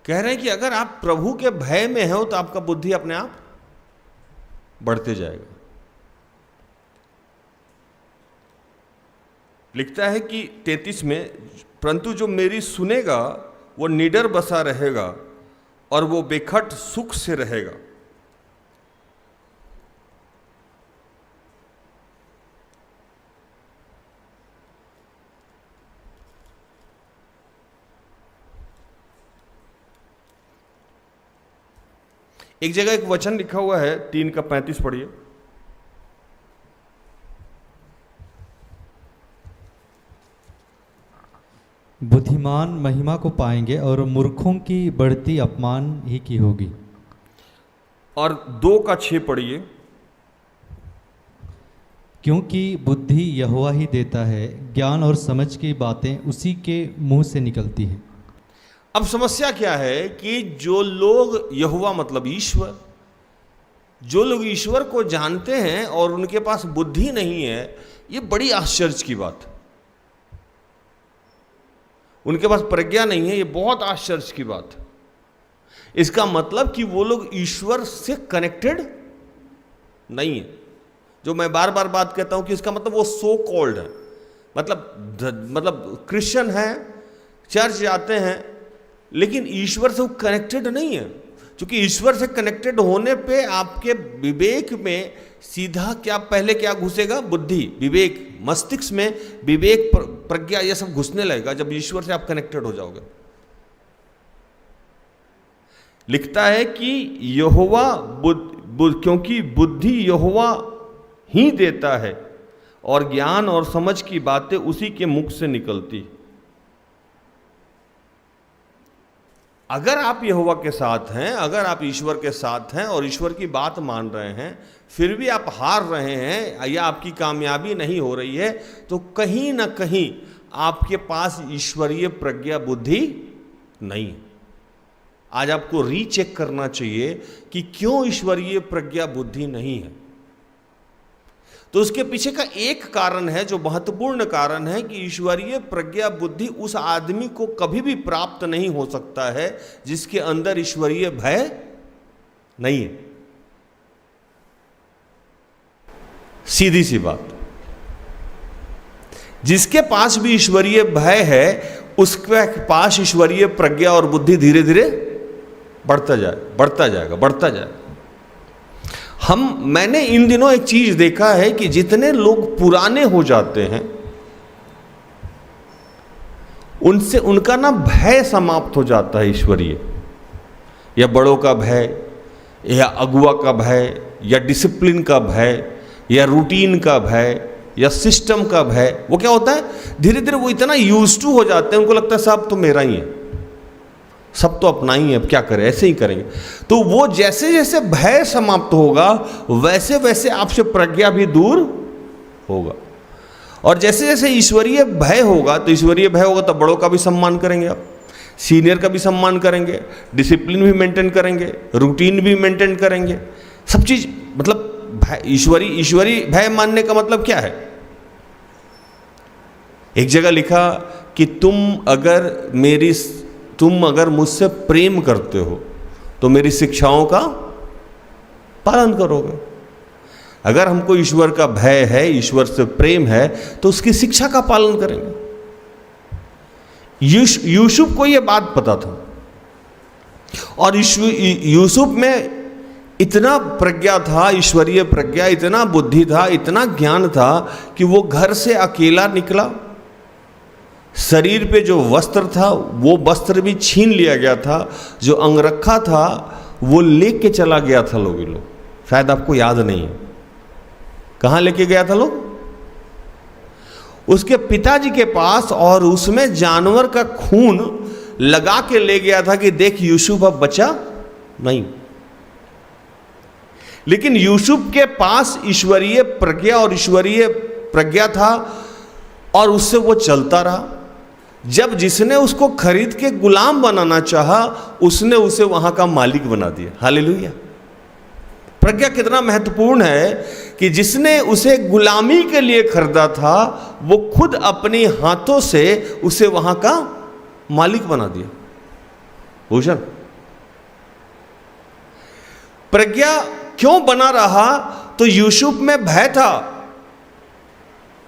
कह रहे हैं कि अगर आप प्रभु के भय में हो तो आपका बुद्धि अपने आप बढ़ते जाएगा। लिखता है कि 33 में, परंतु जो मेरी सुनेगा वो निडर बसा रहेगा और वो बेखट सुख से रहेगा। एक जगह एक वचन लिखा हुआ है 3 का 35, पढ़िए। बुद्धिमान महिमा को पाएंगे और मूर्खों की बढ़ती अपमान ही की होगी। और 2 का 6 पढ़िए। क्योंकि बुद्धि यहोवा ही देता है, ज्ञान और समझ की बातें उसी के मुंह से निकलती हैं। अब समस्या क्या है कि जो लोग यहोवा मतलब ईश्वर, जो लोग ईश्वर को जानते हैं और उनके पास बुद्धि नहीं है, ये बड़ी आश्चर्य की बात। उनके पास प्रज्ञा नहीं है, ये बहुत आश्चर्य की बात। इसका मतलब कि वो लोग ईश्वर से कनेक्टेड नहीं है। जो मैं बार बार बात कहता हूं कि इसका मतलब वो सो कॉल्ड है, मतलब क्रिश्चियन है, चर्च जाते हैं, लेकिन ईश्वर से वो कनेक्टेड नहीं है। क्योंकि ईश्वर से कनेक्टेड होने पे आपके विवेक में सीधा पहले क्या घुसेगा? बुद्धि, विवेक, मस्तिष्क में विवेक, प्रज्ञा, ये सब घुसने लगेगा जब ईश्वर से आप कनेक्टेड हो जाओगे। लिखता है कि यहोवा क्योंकि बुद्धि यहोवा ही देता है और ज्ञान और समझ की बातें उसी के मुख से निकलती। अगर आप यहोवा के साथ हैं, अगर आप ईश्वर के साथ हैं और ईश्वर की बात मान रहे हैं, फिर भी आप हार रहे हैं या आपकी कामयाबी नहीं हो रही है, तो कहीं ना कहीं आपके पास ईश्वरीय प्रज्ञा बुद्धि नहीं है। आज आपको रीचेक करना चाहिए कि क्यों ईश्वरीय प्रज्ञा बुद्धि नहीं है। तो उसके पीछे का एक कारण है, जो महत्वपूर्ण कारण है, कि ईश्वरीय प्रज्ञा बुद्धि उस आदमी को कभी भी प्राप्त नहीं हो सकता है जिसके अंदर ईश्वरीय भय नहीं है। सीधी सी बात। जिसके पास भी ईश्वरीय भय है उसके पास ईश्वरीय प्रज्ञा और बुद्धि धीरे धीरे बढ़ता जाएगा। मैंने इन दिनों एक चीज देखा है कि जितने लोग पुराने हो जाते हैं उनसे उनका ना भय समाप्त हो जाता है, ईश्वरीय या बड़ों का भय या अगुआ का भय या डिसिप्लिन का भय या रूटीन का भय या सिस्टम का भय। वो क्या होता है, धीरे धीरे वो इतना यूज्ड टू हो जाते हैं, उनको लगता है सब तो मेरा ही है, सब तो अपना ही है, अब क्या करें, ऐसे ही करेंगे। तो वो जैसे जैसे भय समाप्त होगा वैसे वैसे आपसे प्रज्ञा भी दूर होगा। और जैसे जैसे ईश्वरीय भय होगा तो बड़ों का भी सम्मान करेंगे आप, सीनियर का भी सम्मान करेंगे, डिसिप्लिन भी मेंटेन करेंगे, रूटीन भी मेंटेन करेंगे, सब चीज। मतलब ईश्वरी भय मानने का मतलब क्या है? एक जगह लिखा कि तुम अगर मुझसे प्रेम करते हो तो मेरी शिक्षाओं का पालन करोगे। अगर हमको ईश्वर का भय है, ईश्वर से प्रेम है, तो उसकी शिक्षा का पालन करेंगे। यूसुफ को यह बात पता था, और यूसुफ में इतना प्रज्ञा था, ईश्वरीय प्रज्ञा, इतना बुद्धि था, इतना ज्ञान था कि वो घर से अकेला निकला। शरीर पे जो वस्त्र था वो वस्त्र भी छीन लिया गया था, जो अंगरखा था वो लेके चला गया था लोग। शायद आपको याद नहीं है कहाँ लेके गया था लोग? उसके पिताजी के पास, और उसमें जानवर का खून लगा के ले गया था कि देख यूसुफ अब बचा नहीं। लेकिन यूसुफ के पास ईश्वरीय प्रज्ञा और ईश्वरीय प्रज्ञा था, और उससे वो चलता रहा। जब जिसने उसको खरीद के गुलाम बनाना चाहा, उसने उसे वहां का मालिक बना दिया। हालेलुया। प्रज्ञा कितना महत्वपूर्ण है कि जिसने उसे गुलामी के लिए खरीदा था, वो खुद अपने हाथों से उसे वहां का मालिक बना दिया। भूषण, प्रज्ञा क्यों बना रहा? तो यूसुफ में भय था।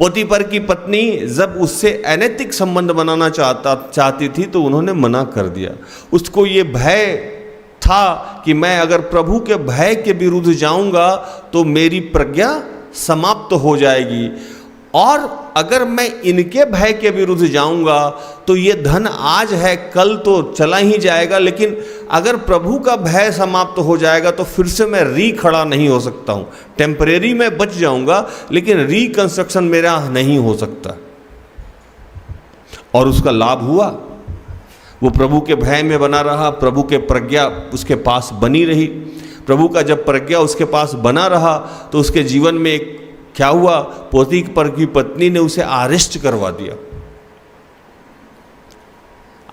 पोतीफर की पत्नी जब उससे अनैतिक संबंध बनाना चाहती थी तो उन्होंने मना कर दिया। उसको ये भय था कि मैं अगर प्रभु के भय के विरुद्ध जाऊंगा तो मेरी प्रज्ञा समाप्त हो जाएगी, और अगर मैं इनके भय के विरुद्ध जाऊंगा तो ये धन आज है कल तो चला ही जाएगा, लेकिन अगर प्रभु का भय समाप्त हो जाएगा तो फिर से मैं खड़ा नहीं हो सकता हूं। टेम्परेरी में बच जाऊंगा लेकिन रिकंस्ट्रक्शन मेरा नहीं हो सकता। और उसका लाभ हुआ। वो प्रभु के भय में बना रहा, प्रभु के प्रज्ञा उसके पास बनी रही। प्रभु का जब प्रज्ञा उसके पास बना रहा तो उसके जीवन में एक क्या हुआ? पोतीफर की पत्नी ने उसे अरेस्ट करवा दिया।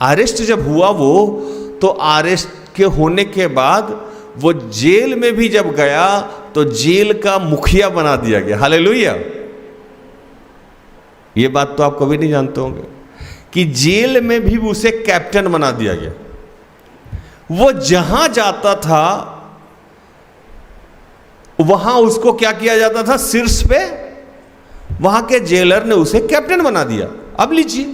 अरेस्ट जब हुआ वो, तो अरेस्ट के होने के बाद वो जेल में भी जब गया तो जेल का मुखिया बना दिया गया। हालेलुया। ये बात तो आप कभी नहीं जानते होंगे कि जेल में भी उसे कैप्टन बना दिया गया। वो जहां जाता था वहां उसको क्या किया जाता था? शीर्ष पे वहां के जेलर ने उसे कैप्टन बना दिया। अब लीजिए,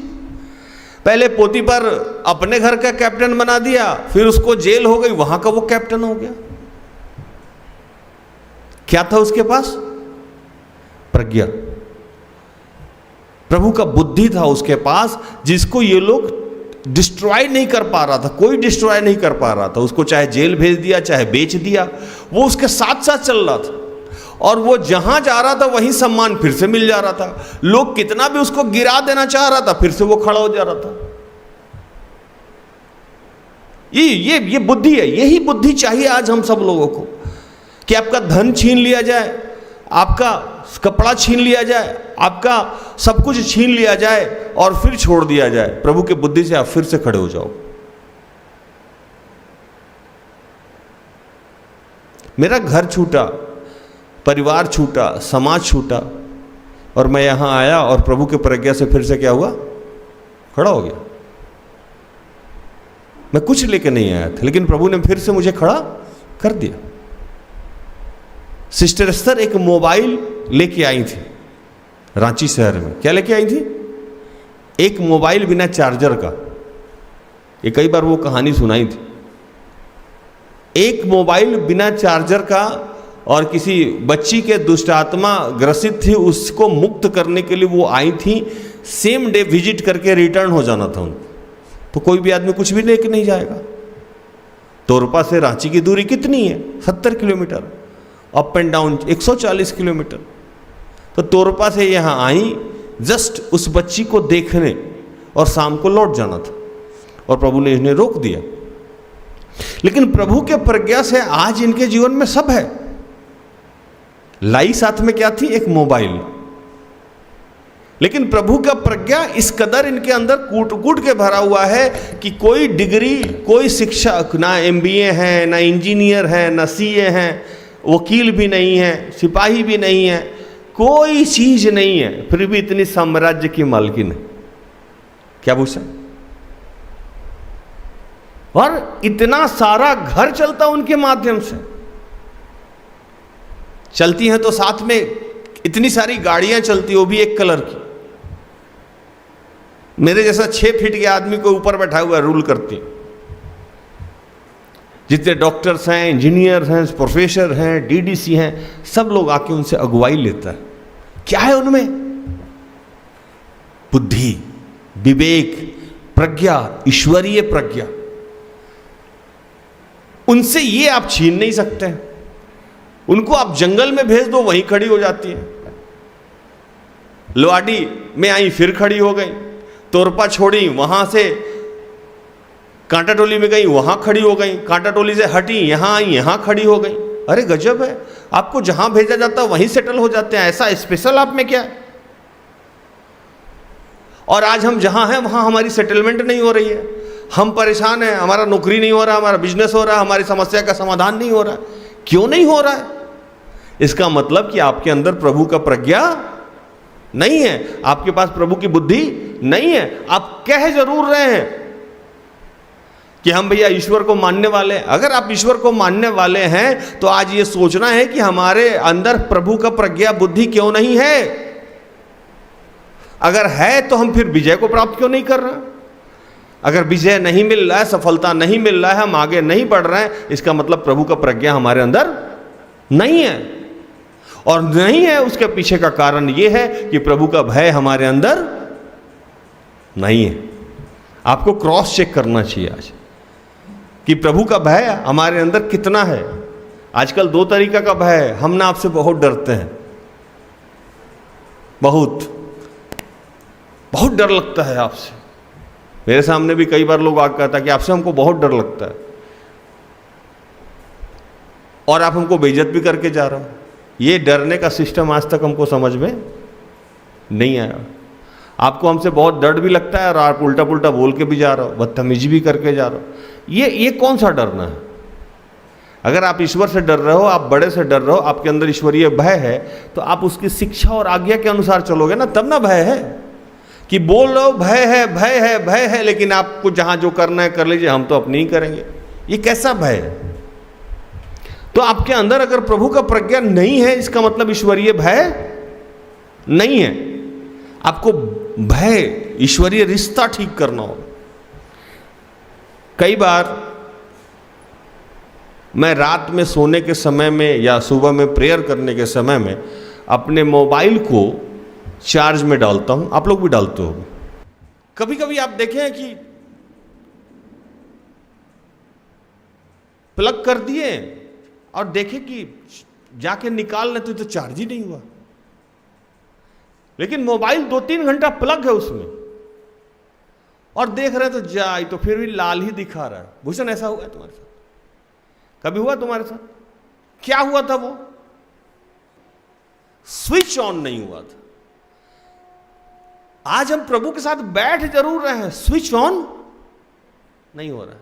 पहले पोतीफर अपने घर का कैप्टन बना दिया, फिर उसको जेल हो गई, वहां का वो कैप्टन हो गया। क्या था उसके पास? प्रज्ञा। प्रभु का बुद्धि था उसके पास, जिसको ये लोग डिस्ट्रॉय नहीं कर पा रहा था। कोई डिस्ट्रॉय नहीं कर पा रहा था उसको, चाहे जेल भेज दिया चाहे बेच दिया, वो उसके साथ साथ चल रहा था। और वो जहां जा रहा था वहीं सम्मान फिर से मिल जा रहा था। लोग कितना भी उसको गिरा देना चाह रहा था, फिर से वो खड़ा हो जा रहा था। ये बुद्धि है। यही बुद्धि चाहिए आज हम सब लोगों को, कि आपका धन छीन लिया जाए, आपका कपड़ा छीन लिया जाए, आपका सब कुछ छीन लिया जाए और फिर छोड़ दिया जाए। प्रभु के बुद्धि से आप फिर से खड़े हो जाओ। मेरा घर छूटा, परिवार छूटा, समाज छूटा, और मैं यहां आया और प्रभु के प्रज्ञा से फिर से क्या हुआ? खड़ा हो गया। मैं कुछ लेके नहीं आया था, लेकिन प्रभु ने फिर से मुझे खड़ा कर दिया। सिस्टर एस्तर एक मोबाइल लेके आई थी रांची शहर में। क्या लेके आई थी? एक मोबाइल बिना चार्जर का। ये कई बार वो कहानी सुनाई थी। एक मोबाइल बिना चार्जर का, और किसी बच्ची के दुष्ट आत्मा ग्रसित थी, उसको मुक्त करने के लिए वो आई थी। सेम डे विजिट करके रिटर्न हो जाना था उनको। तो कोई भी आदमी कुछ भी लेके नहीं जाएगा। तोरपा से रांची की दूरी कितनी है? 70 kilometre, up and down 140 kilometre. तो तोरपा से यहाँ आई जस्ट उस बच्ची को देखने, और शाम को लौट जाना था, और प्रभु ने इन्हें रोक दिया। लेकिन प्रभु के प्रज्ञा से आज इनके जीवन में सब है। लाई साथ में क्या थी? एक मोबाइल। लेकिन प्रभु का प्रज्ञा इस कदर इनके अंदर कूट कूट के भरा हुआ है कि कोई डिग्री, कोई शिक्षा, ना MBA है, ना इंजीनियर है, ना CA है, वकील भी नहीं है, सिपाही भी नहीं है, कोई चीज नहीं है, फिर भी इतनी साम्राज्य की मालकिन है। क्या पूछा? और इतना सारा घर चलता उनके माध्यम से। चलती हैं तो साथ में इतनी सारी गाड़ियां चलती, वो भी एक कलर की। मेरे जैसा 6 फीट के आदमी को ऊपर बैठा हुआ रूल करती। जितने डॉक्टर्स हैं, इंजीनियर हैं, प्रोफेसर हैं, DDC हैं, सब लोग आके उनसे अगुवाई लेता है। क्या है उनमें? बुद्धि, विवेक, प्रज्ञा, ईश्वरीय प्रज्ञा। उनसे ये आप छीन नहीं सकते। उनको आप जंगल में भेज दो, वहीं खड़ी हो जाती है। लोहाडी में आई, फिर खड़ी हो गई। तोरपा छोड़ी, वहां से कांटा टोली में गई, वहां खड़ी हो गई। कांटा टोली से हटी, यहां आई, यहां खड़ी हो गई। अरे गजब है, आपको जहां भेजा जाता है वहीं सेटल हो जाते हैं। ऐसा स्पेशल आप में क्या है? और आज हम जहां हैं वहां हमारी सेटलमेंट नहीं हो रही है, हम परेशान हैं, हमारा नौकरी नहीं हो रहा, हमारा बिजनेस हो रहा, हमारी समस्या का समाधान नहीं हो रहा। क्यों नहीं हो रहा है? इसका मतलब कि आपके अंदर प्रभु का प्रज्ञा नहीं है, आपके पास प्रभु की बुद्धि नहीं है। आप कह जरूर रहे हैं कि हम भैया ईश्वर को मानने वाले हैं। अगर आप ईश्वर को मानने वाले हैं तो आज ये सोचना है कि हमारे अंदर प्रभु का प्रज्ञा बुद्धि क्यों नहीं है। अगर है तो हम फिर विजय को प्राप्त क्यों नहीं कर रहे? अगर विजय नहीं मिल रहा है, सफलता नहीं मिल रहा है, हम आगे नहीं बढ़ रहे हैं, इसका मतलब प्रभु का प्रज्ञा हमारे अंदर नहीं है। और नहीं है, उसके पीछे का कारण यह है कि प्रभु का भय हमारे अंदर नहीं है। आपको क्रॉस चेक करना चाहिए आज कि प्रभु का भय हमारे अंदर कितना है। आजकल 2 तरीका का भय है। हम ना आपसे बहुत डरते हैं, बहुत डर लगता है आपसे। मेरे सामने भी कई बार लोग आकर कहता है कि आपसे हमको बहुत डर लगता है, और आप हमको बेइज्जत भी करके जा रहे हो। ये डरने का सिस्टम आज तक हमको समझ में नहीं आया। आपको हमसे बहुत डर भी लगता है और आप उल्टा पुल्टा बोल के भी जा रहे हो, बदतमीजी भी करके जा रहे हो। ये कौन सा डरना है? अगर आप ईश्वर से डर रहे हो, आप बड़े से डर रहे हो, आपके अंदर ईश्वरीय भय है, तो आप उसकी शिक्षा और आज्ञा के अनुसार चलोगे ना, तब ना भय है। कि बोल रहे हो भय है, भय है, भय है, लेकिन आपको जहां जो करना है कर लीजिए, हम तो अपनी ही करेंगे। ये कैसा भय है? तो आपके अंदर अगर प्रभु का प्रज्ञा नहीं है, इसका मतलब ईश्वरीय भय नहीं है। आपको भय, ईश्वरीय रिश्ता ठीक करना होगा। कई बार मैं रात में सोने के समय में या सुबह में प्रेयर करने के समय में अपने मोबाइल को चार्ज में डालता हूं। आप लोग भी डालते हो। कभी कभी आप देखें कि प्लग कर दिए और देखे कि जाके निकाल रहे तो चार्ज ही नहीं हुआ, लेकिन मोबाइल 2-3 घंटा प्लग है उसमें, और देख रहे तो जाए तो फिर भी लाल ही दिखा रहा है। भूषण, ऐसा हुआ है तुम्हारे साथ? कभी हुआ तुम्हारे साथ? क्या हुआ था? वो स्विच ऑन नहीं हुआ था। आज हम प्रभु के साथ बैठ जरूर रहे हैं, स्विच ऑन नहीं हो रहा है।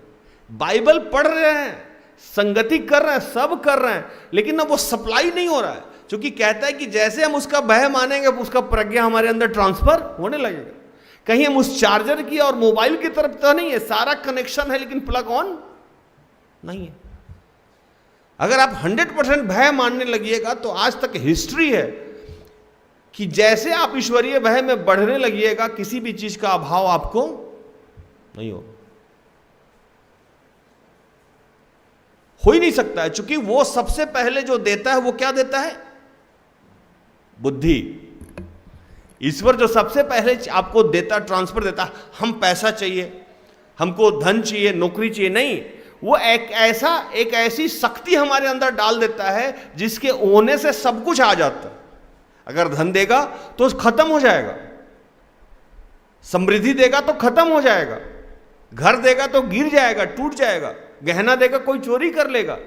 बाइबल पढ़ रहे हैं, संगति कर रहे हैं, सब कर रहे हैं, लेकिन ना वो सप्लाई नहीं हो रहा है। क्योंकि कहता है कि जैसे हम उसका भय मानेंगे, उसका प्रज्ञा हमारे अंदर ट्रांसफर होने लगेगा। कहीं हम उस चार्जर की और मोबाइल की तरफ तो नहीं है, सारा कनेक्शन है, लेकिन प्लग ऑन नहीं है। अगर आप 100% भय मानने लगिएगा तो आज तक हिस्ट्री है कि जैसे आप ईश्वरीय भय में बढ़ने लगिएगा, किसी भी चीज का अभाव आपको नहीं होगा, हो ही नहीं सकता है। क्योंकि वो सबसे पहले जो देता है वो क्या देता है? बुद्धि। ईश्वर जो सबसे पहले आपको देता, ट्रांसफर देता, हम पैसा चाहिए, हमको धन चाहिए, नौकरी चाहिए, नहीं, वो एक ऐसी शक्ति हमारे अंदर डाल देता है जिसके होने से सब कुछ आ जाता है। अगर धन देगा तो खत्म हो जाएगा, समृद्धि देगा तो खत्म हो जाएगा, घर देगा तो गिर जाएगा, टूट जाएगा, गहना देगा कोई चोरी कर लेगा,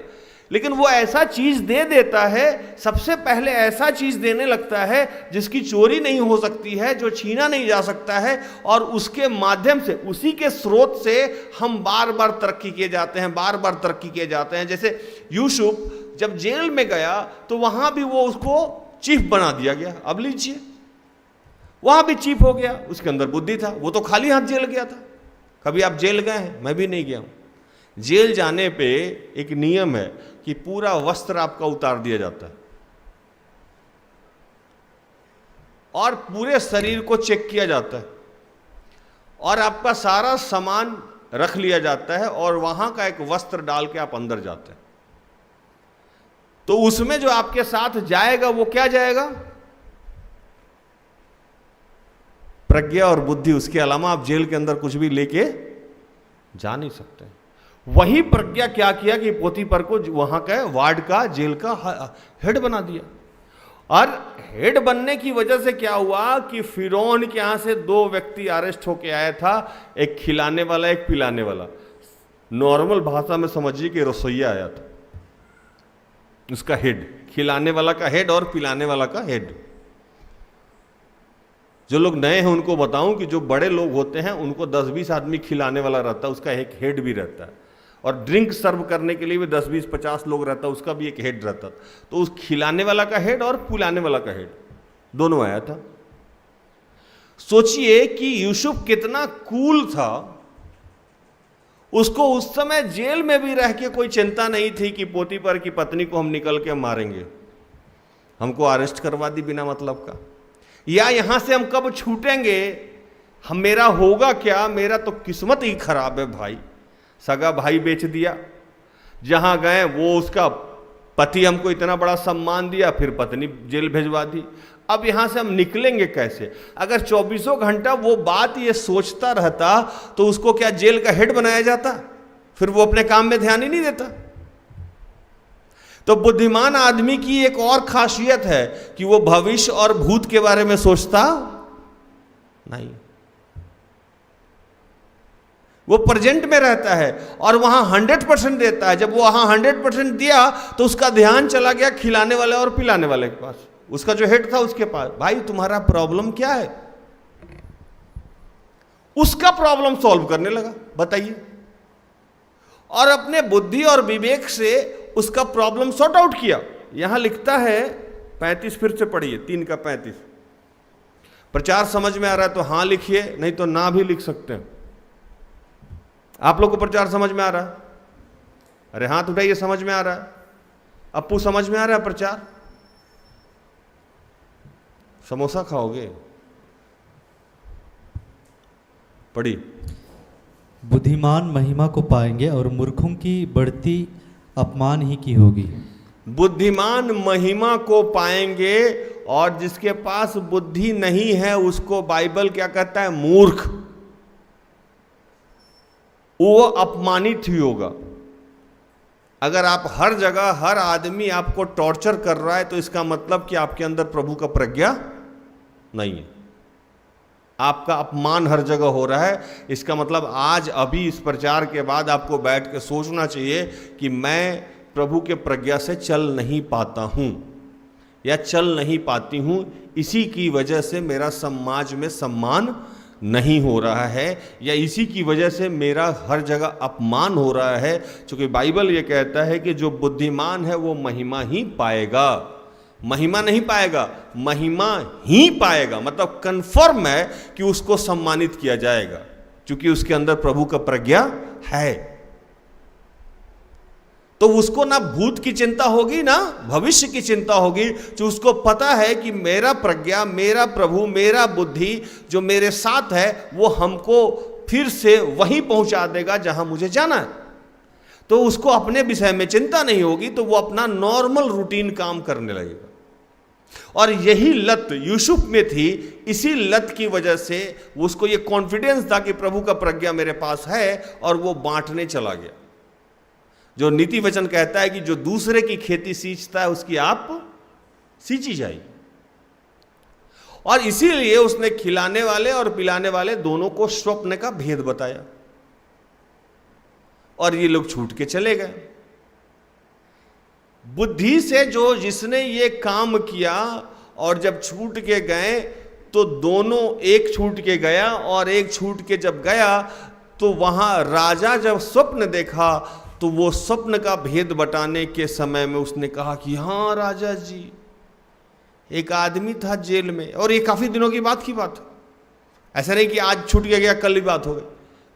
लेकिन वो ऐसा चीज दे देता है, सबसे पहले ऐसा चीज देने लगता है जिसकी चोरी नहीं हो सकती है, जो छीना नहीं जा सकता है, और उसके माध्यम से, उसी के स्रोत से हम बार बार तरक्की किए जाते हैं, बार बार तरक्की किए जाते हैं। जैसे यूसुफ जब जेल में गया तो वहां भी वो उसको चीफ बना दिया गया। अब लीजिए, वहां भी चीफ हो गया, उसके अंदर बुद्धि था, वो तो खाली हाथ जेल गया था। कभी आप जेल गए हैं? मैं भी नहीं गया हूं। जेल जाने पे एक नियम है कि पूरा वस्त्र आपका उतार दिया जाता है और पूरे शरीर को चेक किया जाता है और आपका सारा सामान रख लिया जाता है और वहां का एक वस्त्र डाल के आप अंदर जाते हैं। तो उसमें जो आपके साथ जाएगा वो क्या जाएगा? प्रज्ञा और बुद्धि। उसके अलावा आप जेल के अंदर कुछ भी लेके जा नहीं सकते। वही प्रज्ञा क्या किया कि पोतीपर को वहां का वार्ड का, जेल का हेड बना दिया। और हेड बनने की वजह से क्या हुआ कि फिरौन के यहां से 2 व्यक्ति अरेस्ट होके आया था, एक खिलाने वाला, एक पिलाने वाला। नॉर्मल भाषा में समझिए कि रसोइया आया था, उसका हेड, खिलाने वाला का हेड और पिलाने वाला का हेड। जो लोग नए हैं उनको बताऊं कि जो बड़े लोग होते हैं उनको 10-20 आदमी खिलाने वाला रहता है, उसका एक हेड भी रहता है। और ड्रिंक सर्व करने के लिए भी 10-20-50 लोग रहता है, उसका भी एक हेड रहता। तो उस खिलाने वाला का हेड और पिलाने वाला का हेड दोनों आया था। सोचिए कि यूसुफ कितना कूल था। उसको उस समय जेल में भी रह के कोई चिंता नहीं थी कि पोतीपर की पत्नी को हम निकल के मारेंगे, हमको अरेस्ट करवा दी बिना मतलब का, या यहां से हम कब छूटेंगे, हम, मेरा होगा क्या, मेरा तो किस्मत ही खराब है भाई। सगा भाई बेच दिया, जहां गए वो उसका पति हमको इतना बड़ा सम्मान दिया, फिर पत्नी जेल भेजवा दी। अब यहां से हम निकलेंगे कैसे? अगर 24 घंटा वो बात ये सोचता रहता तो उसको क्या जेल का हेड बनाया जाता? फिर वो अपने काम में ध्यान ही नहीं देता। तो बुद्धिमान आदमी की एक और खासियत है कि वो भविष्य और भूत के बारे में सोचता नहीं, वो प्रेजेंट में रहता है और वहां 100% देता है। जब वो वहां 100% दिया तो उसका ध्यान चला गया खिलाने वाले और पिलाने वाले के पास, उसका जो हेड था उसके पास। भाई तुम्हारा प्रॉब्लम क्या है? उसका प्रॉब्लम सॉल्व करने लगा, बताइए, और अपने बुद्धि और विवेक से उसका प्रॉब्लम सॉर्ट आउट किया। यहां लिखता है 35, फिर से पढ़िए, 3 का 35। प्रचार समझ में आ रहा है तो हां लिखिए, नहीं तो ना भी लिख सकते हैं। आप लोग को प्रचार समझ में आ रहा है? अरे हाथ उठाइए, समझ में आ रहा है? अप्पू समझ में आ रहा है प्रचार? समोसा खाओगे? पढ़िए। बुद्धिमान महिमा को पाएंगे और मूर्खों की बढ़ती अपमान ही की होगी। बुद्धिमान महिमा को पाएंगे और जिसके पास बुद्धि नहीं है उसको बाइबल क्या कहता है? मूर्ख। वो अपमानित ही होगा। अगर आप हर जगह, हर आदमी आपको टॉर्चर कर रहा है तो इसका मतलब कि आपके अंदर प्रभु का प्रज्ञा नहीं है, आपका अपमान हर जगह हो रहा है। इसका मतलब आज अभी इस प्रचार के बाद आपको बैठ के सोचना चाहिए कि मैं प्रभु के प्रज्ञा से चल नहीं पाता हूं या चल नहीं पाती हूं, इसी की वजह से मेरा समाज में सम्मान नहीं हो रहा है, या इसी की वजह से मेरा हर जगह अपमान हो रहा है। क्योंकि बाइबल ये कहता है कि जो बुद्धिमान है वो महिमा ही पाएगा। महिमा नहीं पाएगा, महिमा ही पाएगा। मतलब कंफर्म है कि उसको सम्मानित किया जाएगा क्योंकि उसके अंदर प्रभु का प्रज्ञा है। तो उसको ना भूत की चिंता होगी ना भविष्य की चिंता होगी, जो उसको पता है कि मेरा प्रज्ञा, मेरा प्रभु, मेरा बुद्धि जो मेरे साथ है वो हमको फिर से वहीं पहुंचा देगा जहां मुझे जाना है। तो उसको अपने विषय में चिंता नहीं होगी, तो वो अपना नॉर्मल रूटीन काम करने लगेगा। और यही लत यूसुफ में थी। इसी लत की वजह से उसको ये कॉन्फिडेंस था कि प्रभु का प्रज्ञा मेरे पास है, और वो बांटने चला गया। जो नीति वचन कहता है कि जो दूसरे की खेती सींचता है उसकी आप सींची जाएगी। और इसीलिए उसने खिलाने वाले और पिलाने वाले दोनों को स्वप्न का भेद बताया, और ये लोग छूट के चले गए। बुद्धि से जो जिसने ये काम किया और जब छूट के गए तो दोनों, एक छूट के गया और एक छूट के जब गया तो वहां राजा जब स्वप्न देखा तो वो स्वप्न का भेद बताने के समय में उसने कहा कि हाँ राजा जी, एक आदमी था जेल में, और ये काफी दिनों की बात है, ऐसा नहीं कि आज छूट के गया कल ही बात हो गई।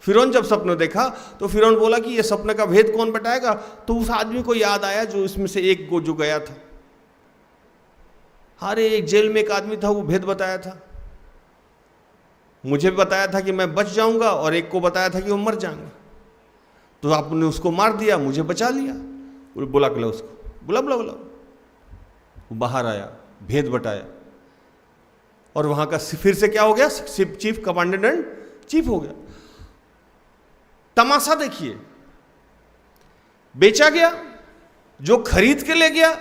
फिरौन जब स्वप्न देखा तो फिरौन बोला कि ये स्वप्न का भेद कौन बताएगा, तो उस आदमी को याद आया जो इसमें से एक को जो गया था। अरे एक जेल में एक आदमी था, वो भेद बताया था, मुझे बताया था कि मैं बच जाऊंगा और एक को बताया था कि वो मर जाएंगे, तो आपने उसको मार दिया, मुझे बचा लिया। बुला के लो उसको, बुला बुला बुला। वो बाहर आया, भेद बताया, और वहां का फिर से क्या हो गया, चीफ कमांडेंट चीफ हो गया। तमाशा देखिए, बेचा गया, जो खरीद के ले गया,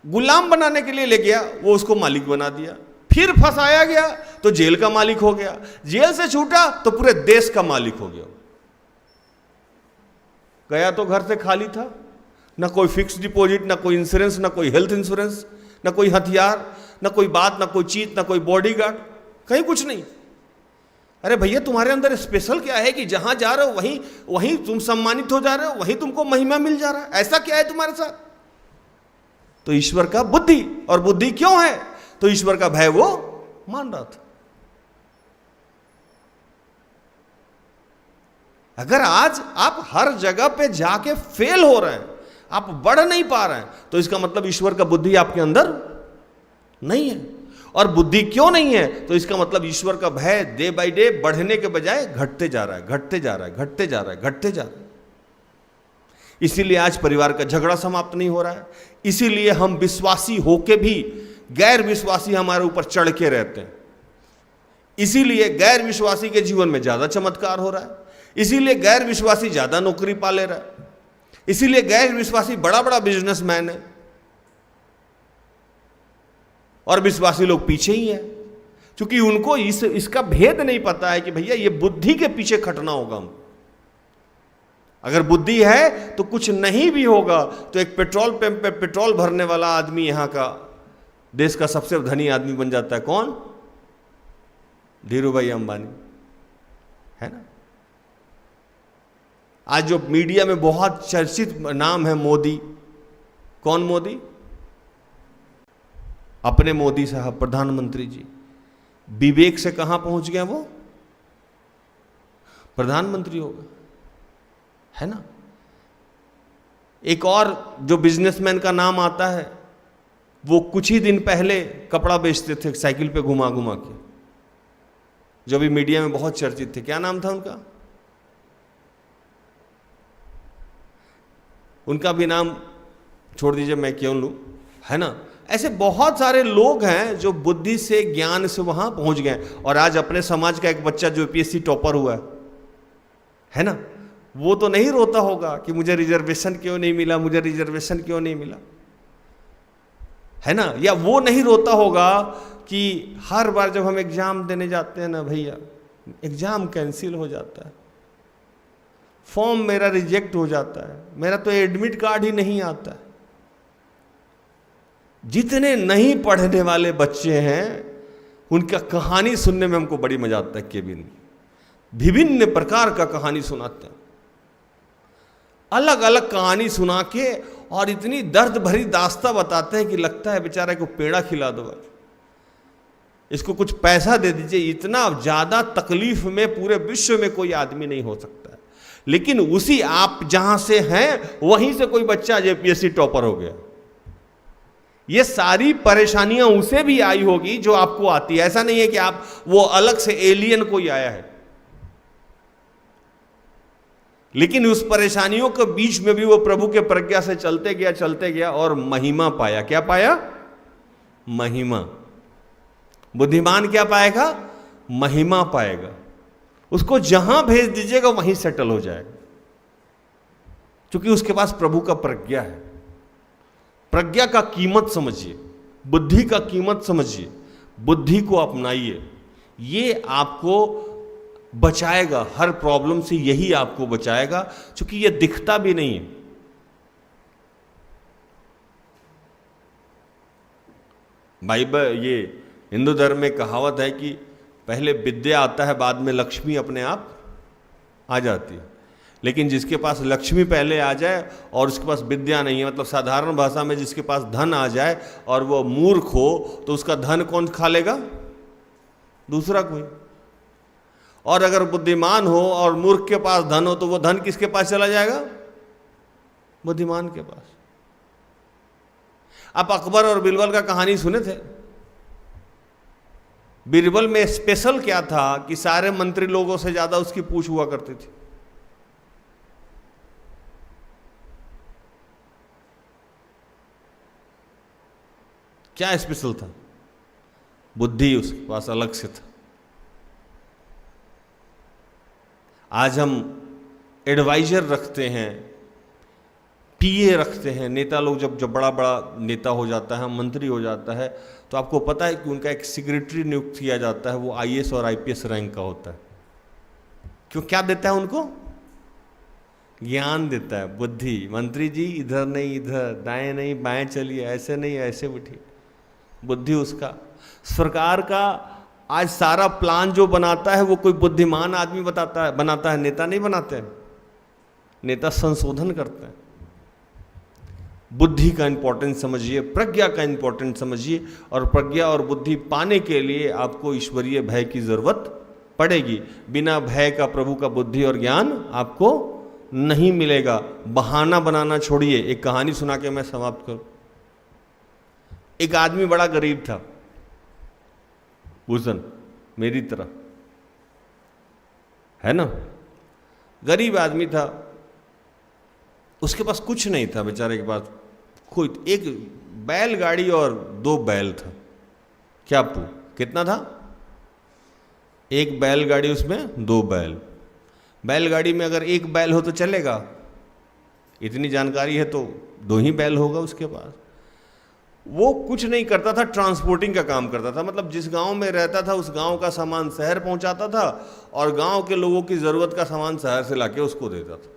गुलाम बनाने के लिए ले गया, वो उसको मालिक बना दिया। फिर फंसाया गया तो जेल का मालिक हो गया, जेल से छूटा तो पूरे देश का मालिक हो गया। गया तो घर से खाली था, ना कोई फिक्स डिपॉजिट, ना कोई इंश्योरेंस, ना कोई हेल्थ इंश्योरेंस, ना कोई हथियार, ना कोई बात, ना कोई चीज, ना कोई बॉडीगार्ड, कहीं कुछ नहीं। अरे भैया, तुम्हारे अंदर स्पेशल क्या है कि जहां जा रहे हो वहीं वहीं तुम सम्मानित हो जा रहे हो, वहीं तुमको महिमा मिल जा रहा है? ऐसा क्या है तुम्हारे साथ? तो ईश्वर का बुद्धि, और बुद्धि क्यों है? तो ईश्वर का भय वो मान रहा था। अगर आज आप हर जगह पे जाके फेल हो रहे हैं, आप बढ़ नहीं पा रहे हैं, तो इसका मतलब ईश्वर का बुद्धि आपके अंदर नहीं है। और बुद्धि क्यों नहीं है? तो इसका मतलब ईश्वर का भय डे बाय डे बढ़ने के बजाय घटते जा रहा है, घटते जा रहा है, घटते जा रहा है, घटते जा रहा है। इसीलिए आज परिवार का झगड़ा समाप्त नहीं हो रहा है। इसीलिए हम विश्वासी होके भी गैर विश्वासी हमारे ऊपर चढ़ के रहते हैं। इसीलिए गैर विश्वासी के जीवन में ज्यादा चमत्कार हो रहा है। इसीलिए गैर विश्वासी ज्यादा नौकरी पा ले रहा है। इसीलिए गैर विश्वासी बड़ा बड़ा बिजनेसमैन है और विश्वासी लोग पीछे ही हैं, क्योंकि उनको इसका भेद नहीं पता है कि भैया ये बुद्धि के पीछे खटना होगा। हम अगर बुद्धि है तो कुछ नहीं भी होगा। तो एक पेट्रोल पंप पे पेट्रोल भरने वाला आदमी यहां का देश का सबसे धनी आदमी बन जाता है। कौन? धीरूभाई अंबानी, है ना। आज जो मीडिया में बहुत चर्चित नाम है मोदी, कौन मोदी? अपने मोदी साहब, प्रधानमंत्री जी। विवेक से कहां पहुंच गया वो? प्रधानमंत्री हो गए, है ना। एक और जो बिजनेसमैन का नाम आता है, वो कुछ ही दिन पहले कपड़ा बेचते थे साइकिल पे घुमा घुमा के, जो भी मीडिया में बहुत चर्चित थे। क्या नाम था उनका? उनका भी नाम छोड़ दीजिए, मैं क्यों लूं, है ना। ऐसे बहुत सारे लोग हैं जो बुद्धि से, ज्ञान से वहां पहुंच गए। और आज अपने समाज का एक बच्चा जो यूपीएससी टॉपर हुआ है ना, वो तो नहीं रोता होगा कि मुझे रिजर्वेशन क्यों नहीं मिला, मुझे रिजर्वेशन क्यों नहीं मिला, है ना। या वो नहीं रोता होगा कि हर बार जब हम एग्जाम देने जाते हैं ना भैया, एग्जाम कैंसिल हो जाता है, फॉर्म मेरा रिजेक्ट हो जाता है, मेरा तो एडमिट कार्ड ही नहीं आता है। जितने नहीं पढ़ने वाले बच्चे हैं उनका कहानी सुनने में हमको बड़ी मजा आता है। केबिन विभिन्न प्रकार का कहानी सुनाते हैं, अलग अलग कहानी सुना के, और इतनी दर्द भरी दास्तां बताते हैं कि लगता है बेचारा को पेड़ा खिला दो, इसको कुछ पैसा दे दीजिए। इतना ज्यादा तकलीफ में पूरे विश्व में कोई आदमी नहीं हो सकता है। लेकिन उसी आप जहां से हैं वहीं से कोई बच्चा यूपीएससी टॉपर हो गया। ये सारी परेशानियां उसे भी आई होगी जो आपको आती है। ऐसा नहीं है कि आप वो अलग से एलियन कोई आया है, लेकिन उस परेशानियों के बीच में भी वो प्रभु के प्रज्ञा से चलते गया और महिमा पाया। क्या पाया? महिमा। बुद्धिमान क्या पाएगा? महिमा पाएगा। उसको जहां भेज दीजिएगा वहीं सेटल हो जाएगा, क्योंकि उसके पास प्रभु का प्रज्ञा है। प्रज्ञा का कीमत समझिए, बुद्धि का कीमत समझिए, बुद्धि को अपनाइए। ये आपको बचाएगा हर प्रॉब्लम से, यही आपको बचाएगा, क्योंकि ये दिखता भी नहीं है। बाइबल, ये हिंदू धर्म में कहावत है कि पहले विद्या आता है, बाद में लक्ष्मी अपने आप आ जाती है। लेकिन जिसके पास लक्ष्मी पहले आ जाए और उसके पास विद्या नहीं है, मतलब साधारण भाषा में जिसके पास धन आ जाए और वो मूर्ख हो, तो उसका धन कौन खा लेगा? दूसरा कोई। और अगर बुद्धिमान हो और मूर्ख के पास धन हो, तो वो धन किसके पास चला जाएगा? बुद्धिमान के पास। आप अकबर और बीरबल का कहानी सुने थे? बीरबल में स्पेशल क्या था कि सारे मंत्री लोगों से ज्यादा उसकी पूछ हुआ करती थी। क्या स्पेशल था? बुद्धि उसके पास अलग से था। आज हम एडवाइजर रखते हैं, पीए रखते हैं। नेता लोग जब बड़ा बड़ा नेता हो जाता है, मंत्री हो जाता है, तो आपको पता है कि उनका एक सेक्रेटरी नियुक्त किया जाता है, वो आईएएस और आईपीएस रैंक का होता है। क्यों? क्या देता है उनको? ज्ञान देता है, बुद्धि। मंत्री जी इधर नहीं इधर, दाएं नहीं बाएं चलिए, ऐसे नहीं ऐसे उठिए। बुद्धि उसका। सरकार का आज सारा प्लान जो बनाता है वो कोई बुद्धिमान आदमी बनाता है, नेता नहीं बनाते हैं। नेता संशोधन करते हैं। बुद्धि का इंपॉर्टेंस समझिए, प्रज्ञा का इंपॉर्टेंस समझिए, और प्रज्ञा और बुद्धि पाने के लिए आपको ईश्वरीय भय की जरूरत पड़ेगी। बिना भय का प्रभु का बुद्धि और ज्ञान आपको नहीं मिलेगा। बहाना बनाना छोड़िए। एक कहानी सुना के मैं समाप्त करूं। एक आदमी बड़ा गरीब था, भूषण, मेरी तरह, है ना? गरीब आदमी था, उसके पास कुछ नहीं था बेचारे के पास। कोई एक बैलगाड़ी और 2 बैल था। क्या आपको कितना था? एक बैलगाड़ी, उसमें 2 बैल। बैलगाड़ी में अगर एक बैल हो तो चलेगा, इतनी जानकारी है तो 2 ही बैल होगा उसके पास। वो कुछ नहीं करता था, ट्रांसपोर्टिंग का काम करता था। मतलब जिस गांव में रहता था उस गांव का सामान शहर पहुंचाता था और गांव के लोगों की जरूरत का सामान शहर से लाके उसको देता था।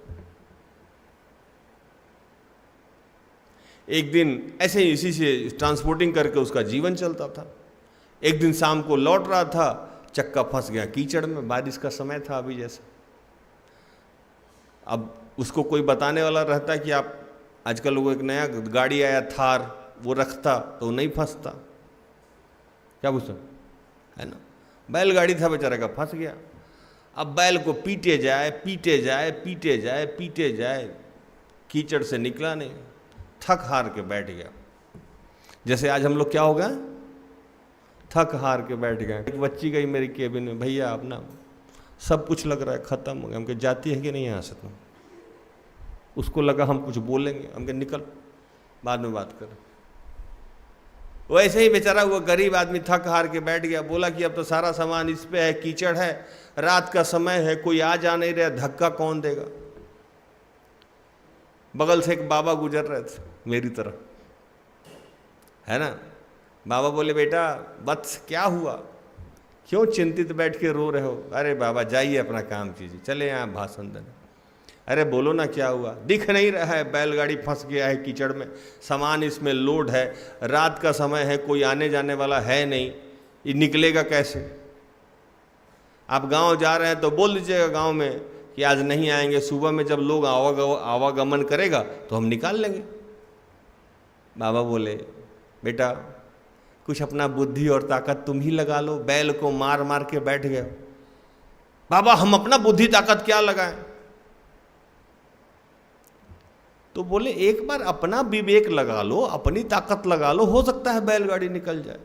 एक दिन ऐसे ही इसी से ट्रांसपोर्टिंग करके उसका जीवन चलता था। एक दिन शाम को लौट रहा था, चक्का फंस गया कीचड़ में। बारिश का समय था अभी जैसा। अब उसको कोई बताने वाला रहता है कि आप, आजकल लोगों एक नया गाड़ी आया थार, वो रखता तो नहीं फंसता। क्या पूछता है ना? बैलगाड़ी था बेचारा का, फंस गया। अब बैल को पीटे जाए पीटे जाए पीटे जाए पीटे जाए, कीचड़ से निकला नहीं, थक हार के बैठ गया। जैसे आज हम लोग क्या हो गए, थक हार के बैठ गए। एक बच्ची गई मेरी केबिन में, भैया अपना सब कुछ लग रहा है खत्म हो गया। हमके जाती है कि नहीं यहाँ से तुम? उसको लगा हम कुछ बोलेंगे, हमके निकल, बाद में बात करें। वैसे ही बेचारा वो गरीब आदमी थक हार के बैठ गया। बोला कि अब तो सारा सामान इस पे है, कीचड़ है, रात का समय है, कोई आ जा नहीं रहा, धक्का कौन देगा? बगल से एक बाबा गुजर रहे थे मेरी तरह, है ना? बाबा बोले, बेटा वत्स क्या हुआ, क्यों चिंतित बैठ के रो रहे हो? अरे बाबा जाइए अपना काम कीजिए, चले यहाँ भाषण देने। अरे बोलो ना क्या हुआ? दिख नहीं रहा है, बैलगाड़ी फंस गया है कीचड़ में, सामान इसमें लोड है, रात का समय है, कोई आने जाने वाला है नहीं, ये निकलेगा कैसे? आप गांव जा रहे हैं तो बोल दीजिएगा गांव में कि आज नहीं आएंगे, सुबह में जब लोग आवागमन करेगा तो हम निकाल लेंगे। बाबा बोले, बेटा कुछ अपना बुद्धि और ताकत तुम ही लगा लो, बैल को मार मार के बैठ गए। बाबा हम अपना बुद्धि ताकत क्या लगाएं? तो बोले एक बार अपना विवेक लगा लो, अपनी ताकत लगा लो, हो सकता है बैलगाड़ी निकल जाए।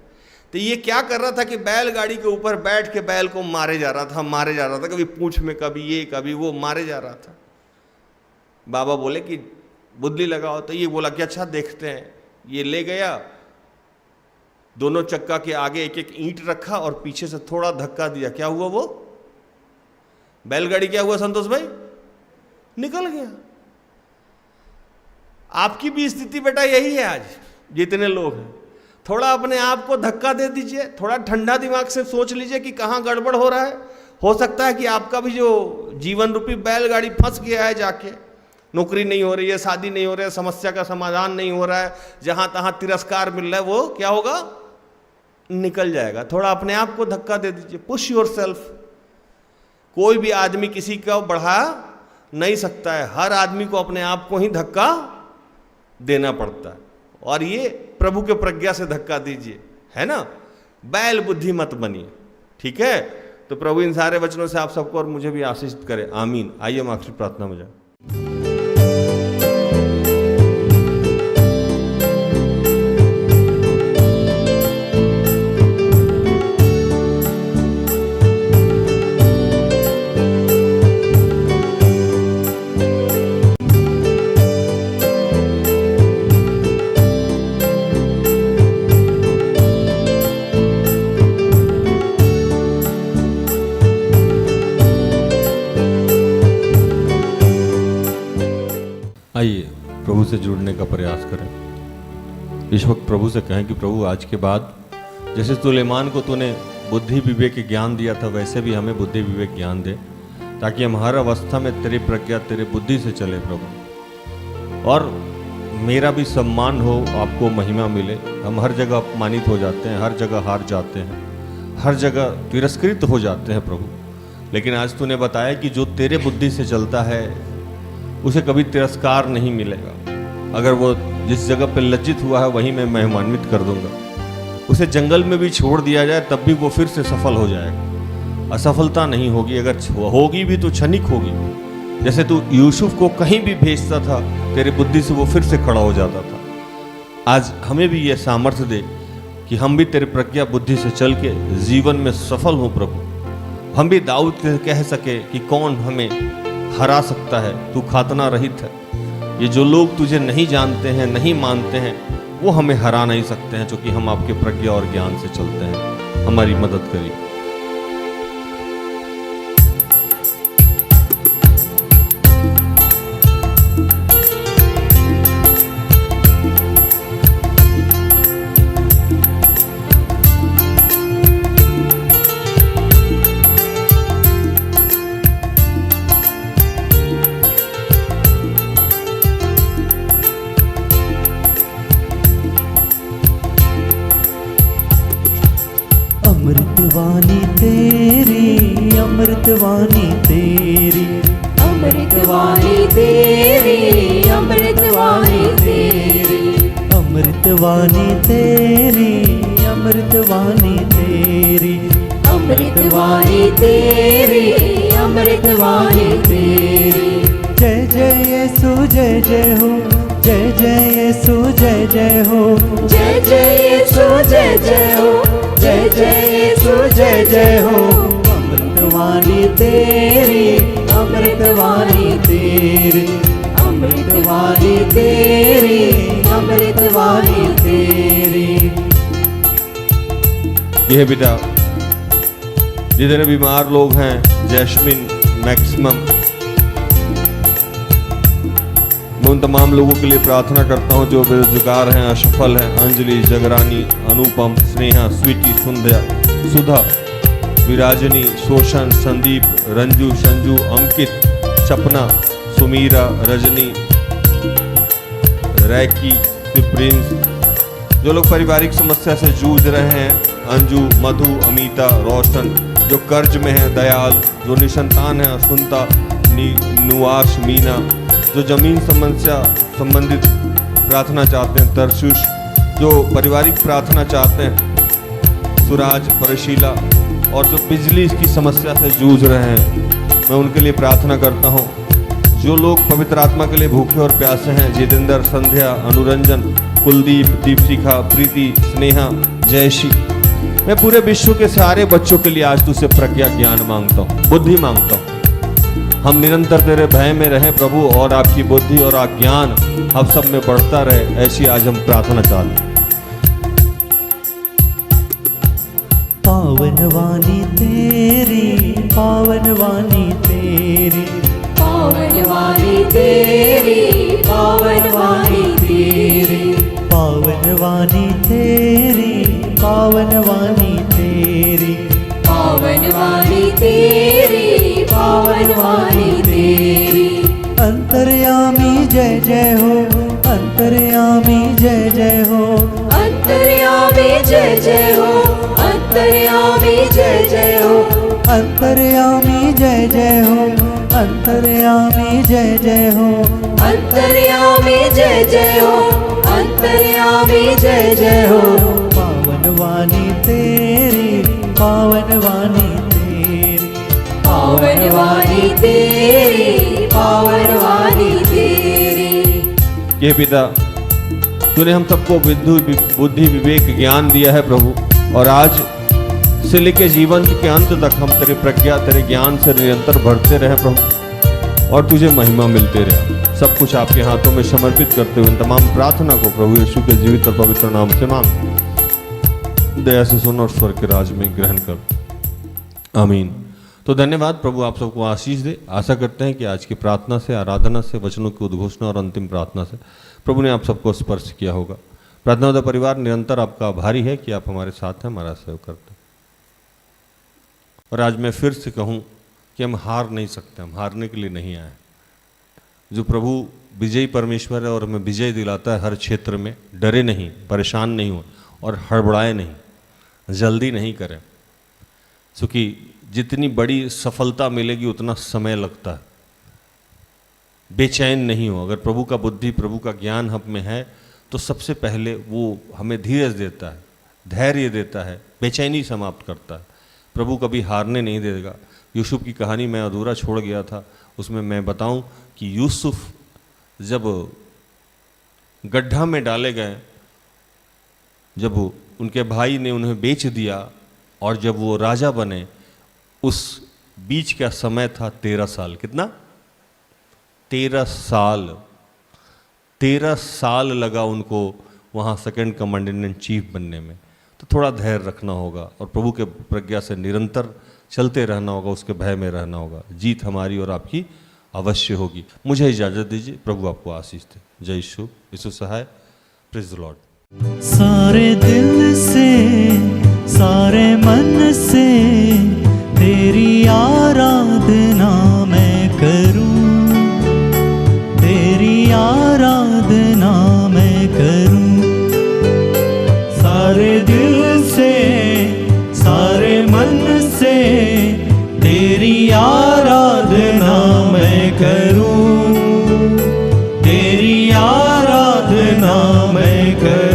तो ये क्या कर रहा था कि बैलगाड़ी के ऊपर बैठ के बैल को मारे जा रहा था, कभी पूंछ में, कभी ये कभी वो, मारे जा रहा था। बाबा बोले कि बुद्धि लगाओ। तो ये बोला कि अच्छा देखते हैं। ये ले गया, दोनों चक्का के आगे एक एक ईंट रखा और पीछे से थोड़ा धक्का दिया। क्या हुआ? वो बैलगाड़ी क्या हुआ संतोष भाई? निकल गया। आपकी भी स्थिति बेटा यही है आज, जितने लोग हैं। थोड़ा अपने आप को धक्का दे दीजिए, थोड़ा ठंडा दिमाग से सोच लीजिए कि कहाँ गड़बड़ हो रहा है। हो सकता है कि आपका भी जो जीवन रूपी बैलगाड़ी फंस गया है, जाके नौकरी नहीं हो रही है, शादी नहीं हो रही है, समस्या का समाधान नहीं हो रहा है, जहाँ तहाँ तिरस्कार मिल रहा है, वो क्या होगा? निकल जाएगा। थोड़ा अपने आप को धक्का दे दीजिए, पुश योर सेल्फ। कोई भी आदमी किसी को बढ़ा नहीं सकता है, हर आदमी को अपने आप को ही धक्का देना पड़ता है। और ये प्रभु के प्रज्ञा से धक्का दीजिए, है ना, बैल बुद्धि मत बनिए, ठीक है। तो प्रभु इन सारे वचनों से आप सबको और मुझे भी आशीष करे, आमीन। आइए हम आखिरी प्रार्थना में जाए। आइए प्रभु से जुड़ने का प्रयास करें। इस वक्त प्रभु से कहें कि प्रभु आज के बाद जैसे सुलेमान को तूने बुद्धि विवेक ज्ञान दिया था, वैसे भी हमें बुद्धि विवेक ज्ञान दे, ताकि हम हर अवस्था में तेरी प्रज्ञा तेरे बुद्धि से चले प्रभु, और मेरा भी सम्मान हो, आपको महिमा मिले। हम हर जगह अपमानित हो जाते हैं, हर जगह हार जाते हैं, हर जगह तिरस्कृत हो जाते हैं प्रभु। लेकिन आज तूने बताया कि जो तेरे बुद्धि से चलता है उसे कभी तिरस्कार नहीं मिलेगा। अगर वो जिस जगह पर लज्जित हुआ है वहीं मैं महिमान्वित कर दूंगा। उसे जंगल में भी छोड़ दिया जाए तब भी वो फिर से सफल हो जाएगा, असफलता नहीं होगी। अगर होगी भी तो क्षणिक होगी। जैसे तू यूसुफ को कहीं भी भेजता था, तेरे बुद्धि से वो फिर से खड़ा हो जाता था। आज हमें भी ये सामर्थ्य दे कि हम भी तेरे प्रज्ञा बुद्धि से चल के जीवन में सफल हों प्रभु। हम भी दाऊद कह सके कि कौन हमें हरा सकता है, तू खातना रहित है। ये जो लोग तुझे नहीं जानते हैं, नहीं मानते हैं, वो हमें हरा नहीं सकते हैं, क्योंकि हम आपके प्रज्ञा और ज्ञान से चलते हैं। हमारी मदद करिए। अमृतवाणी तेरी, अमृतवाणी तेरी, अमृतवाणी तेरी, अमृतवाणी तेरी, अमृतवाणी तेरी, अमृतवाणी तेरी, अमृतवाणी तेरी, अमृतवाणी तेरी। जय जय यीशु जय जय हो, जय जय यीशु जय जय हो, जय जय यीशु जय जय हो, जय जय यीशु जय जय हो। अमृतवाणी तेरी, अमृतवाणी तेरी, अमृतवाणी तेरी, अमृतवाणी तेरी। यह बेटा जितने बीमार लोग हैं, जैस्मिन, मैक्सिमम, मैं उन तमाम लोगों के लिए प्रार्थना करता हूं जो बेरोजगार हैं, असफल हैं। अंजलि, जगरानी, अनुपम, स्नेहा, स्वीटी, सुधा, विराजनी, शोषण, संदीप, रंजू, संजू, अंकित, सपना, सुमीरा, रजनी, रैकी, प्रिंस, जो लोग पारिवारिक समस्या से जूझ रहे हैं, अंजू, मधु, अमीता, रोशन, जो कर्ज में है, दयाल, जो निसंतान है, सुनता, नुआश, मीना, जो जमीन समस्या संबंधित प्रार्थना चाहते हैं, तरशुश, जो पारिवारिक प्रार्थना चाहते हैं, सुराज, परशीला, और जो बिजली की समस्या से जूझ रहे हैं, मैं उनके लिए प्रार्थना करता हूं। जो लोग पवित्र आत्मा के लिए भूखे और प्यासे हैं, जितेंद्र, संध्या, अनुरंजन, कुलदीप, दीपशिखा, प्रीति, स्नेहा, जयश्री, मैं पूरे विश्व के सारे बच्चों के लिए आज तुझसे प्रज्ञा ज्ञान मांगता हूँ, बुद्धि मांगता हूँ। हम निरंतर तेरे भय में रहें प्रभु, और आपकी बुद्धि और ज्ञान हम सब में बढ़ता रहे, ऐसी आज हम प्रार्थना चाहते हैं। पावनवाणी तेरी, पावनवाणी तेरी, पावनवाणी तेरी, पावनवाणी तेरी, पावनवाणी तेरी, पावनवाणी तेरी, पावनवाणी तेरी, पावनवाणी तेरी। अंतर्यामी जय जय हो, अंतर्यामी जय जय हो, अंतर्यामी जय जय हो, अंतर्यामी जय जय हो, अंतर्यामी जय जय हो, अंतर्यामी जय जय हो, अंतर्यामी जय जय हो, अंतर्यामी जय जय हो। पावन वाणी तेरी, पावन वाणी तेरी, पावन वाणी तेरी, पावन वाणी तेरी। ये पिता, तूने हम सबको बुद्धि विवेक ज्ञान दिया है प्रभु, और आज से लेकर जीवन के अंत तक हम तेरे प्रज्ञा तेरे ज्ञान से निरंतर बढ़ते रहे प्रभु, और तुझे महिमा मिलते रहे। सब कुछ आपके हाथों में समर्पित करते हुए तमाम प्रार्थना को प्रभु यीशु के जीवित और पवित्र नाम से मांग, दया से सुन और स्वर्ग के राज में ग्रहण कर, आमीन। तो धन्यवाद प्रभु, आप सबको आशीष दे। आशा करते हैं कि आज की प्रार्थना से, आराधना से, वचनों की उद्घोषणा और अंतिम प्रार्थना से प्रभु ने आप सबको स्पर्श किया होगा। प्रार्थना परिवार निरंतर आपका आभारी है कि आप हमारे साथ हैं, हमारा सहयोग करते हैं। और आज मैं फिर से कहूं कि हम हार नहीं सकते, हम हारने के लिए नहीं आए। जो प्रभु विजयी परमेश्वर है और हमें विजय दिलाता है हर क्षेत्र में, डरे नहीं, परेशान नहीं हो और हड़बड़ाए नहीं, जल्दी नहीं करें, क्योंकि जितनी बड़ी सफलता मिलेगी उतना समय लगता है। बेचैन नहीं हो, अगर प्रभु का बुद्धि प्रभु का ज्ञान हम में है तो सबसे पहले वो हमें धीरज देता है, धैर्य देता है, बेचैनी समाप्त करता है। प्रभु कभी हारने नहीं देगा। यूसुफ की कहानी मैं अधूरा छोड़ गया था, उसमें मैं बताऊं कि यूसुफ जब गड्ढा में डाले गए, जब उनके भाई ने उन्हें बेच दिया और जब वो राजा बने, उस बीच का समय था 13 साल। कितना? 13 साल। 13 साल लगा उनको वहाँ सेकंड कमांडेंट इन चीफ बनने में। तो थोड़ा धैर्य रखना होगा और प्रभु के प्रज्ञा से निरंतर चलते रहना होगा, उसके भय में रहना होगा। जीत हमारी और आपकी अवश्य होगी। मुझे इजाज़त दीजिए, प्रभु आपको आशीष दे। जय यीशु, यीशु सहाय। Praise the Lord. सारे दिल से, सारे मन से तेरी आराधना मैं करूं, तेरी आराधना मैं करूं। सारे दिल से, सारे मन से तेरी आराधना मैं करूं, तेरी आराधना मैं करूं।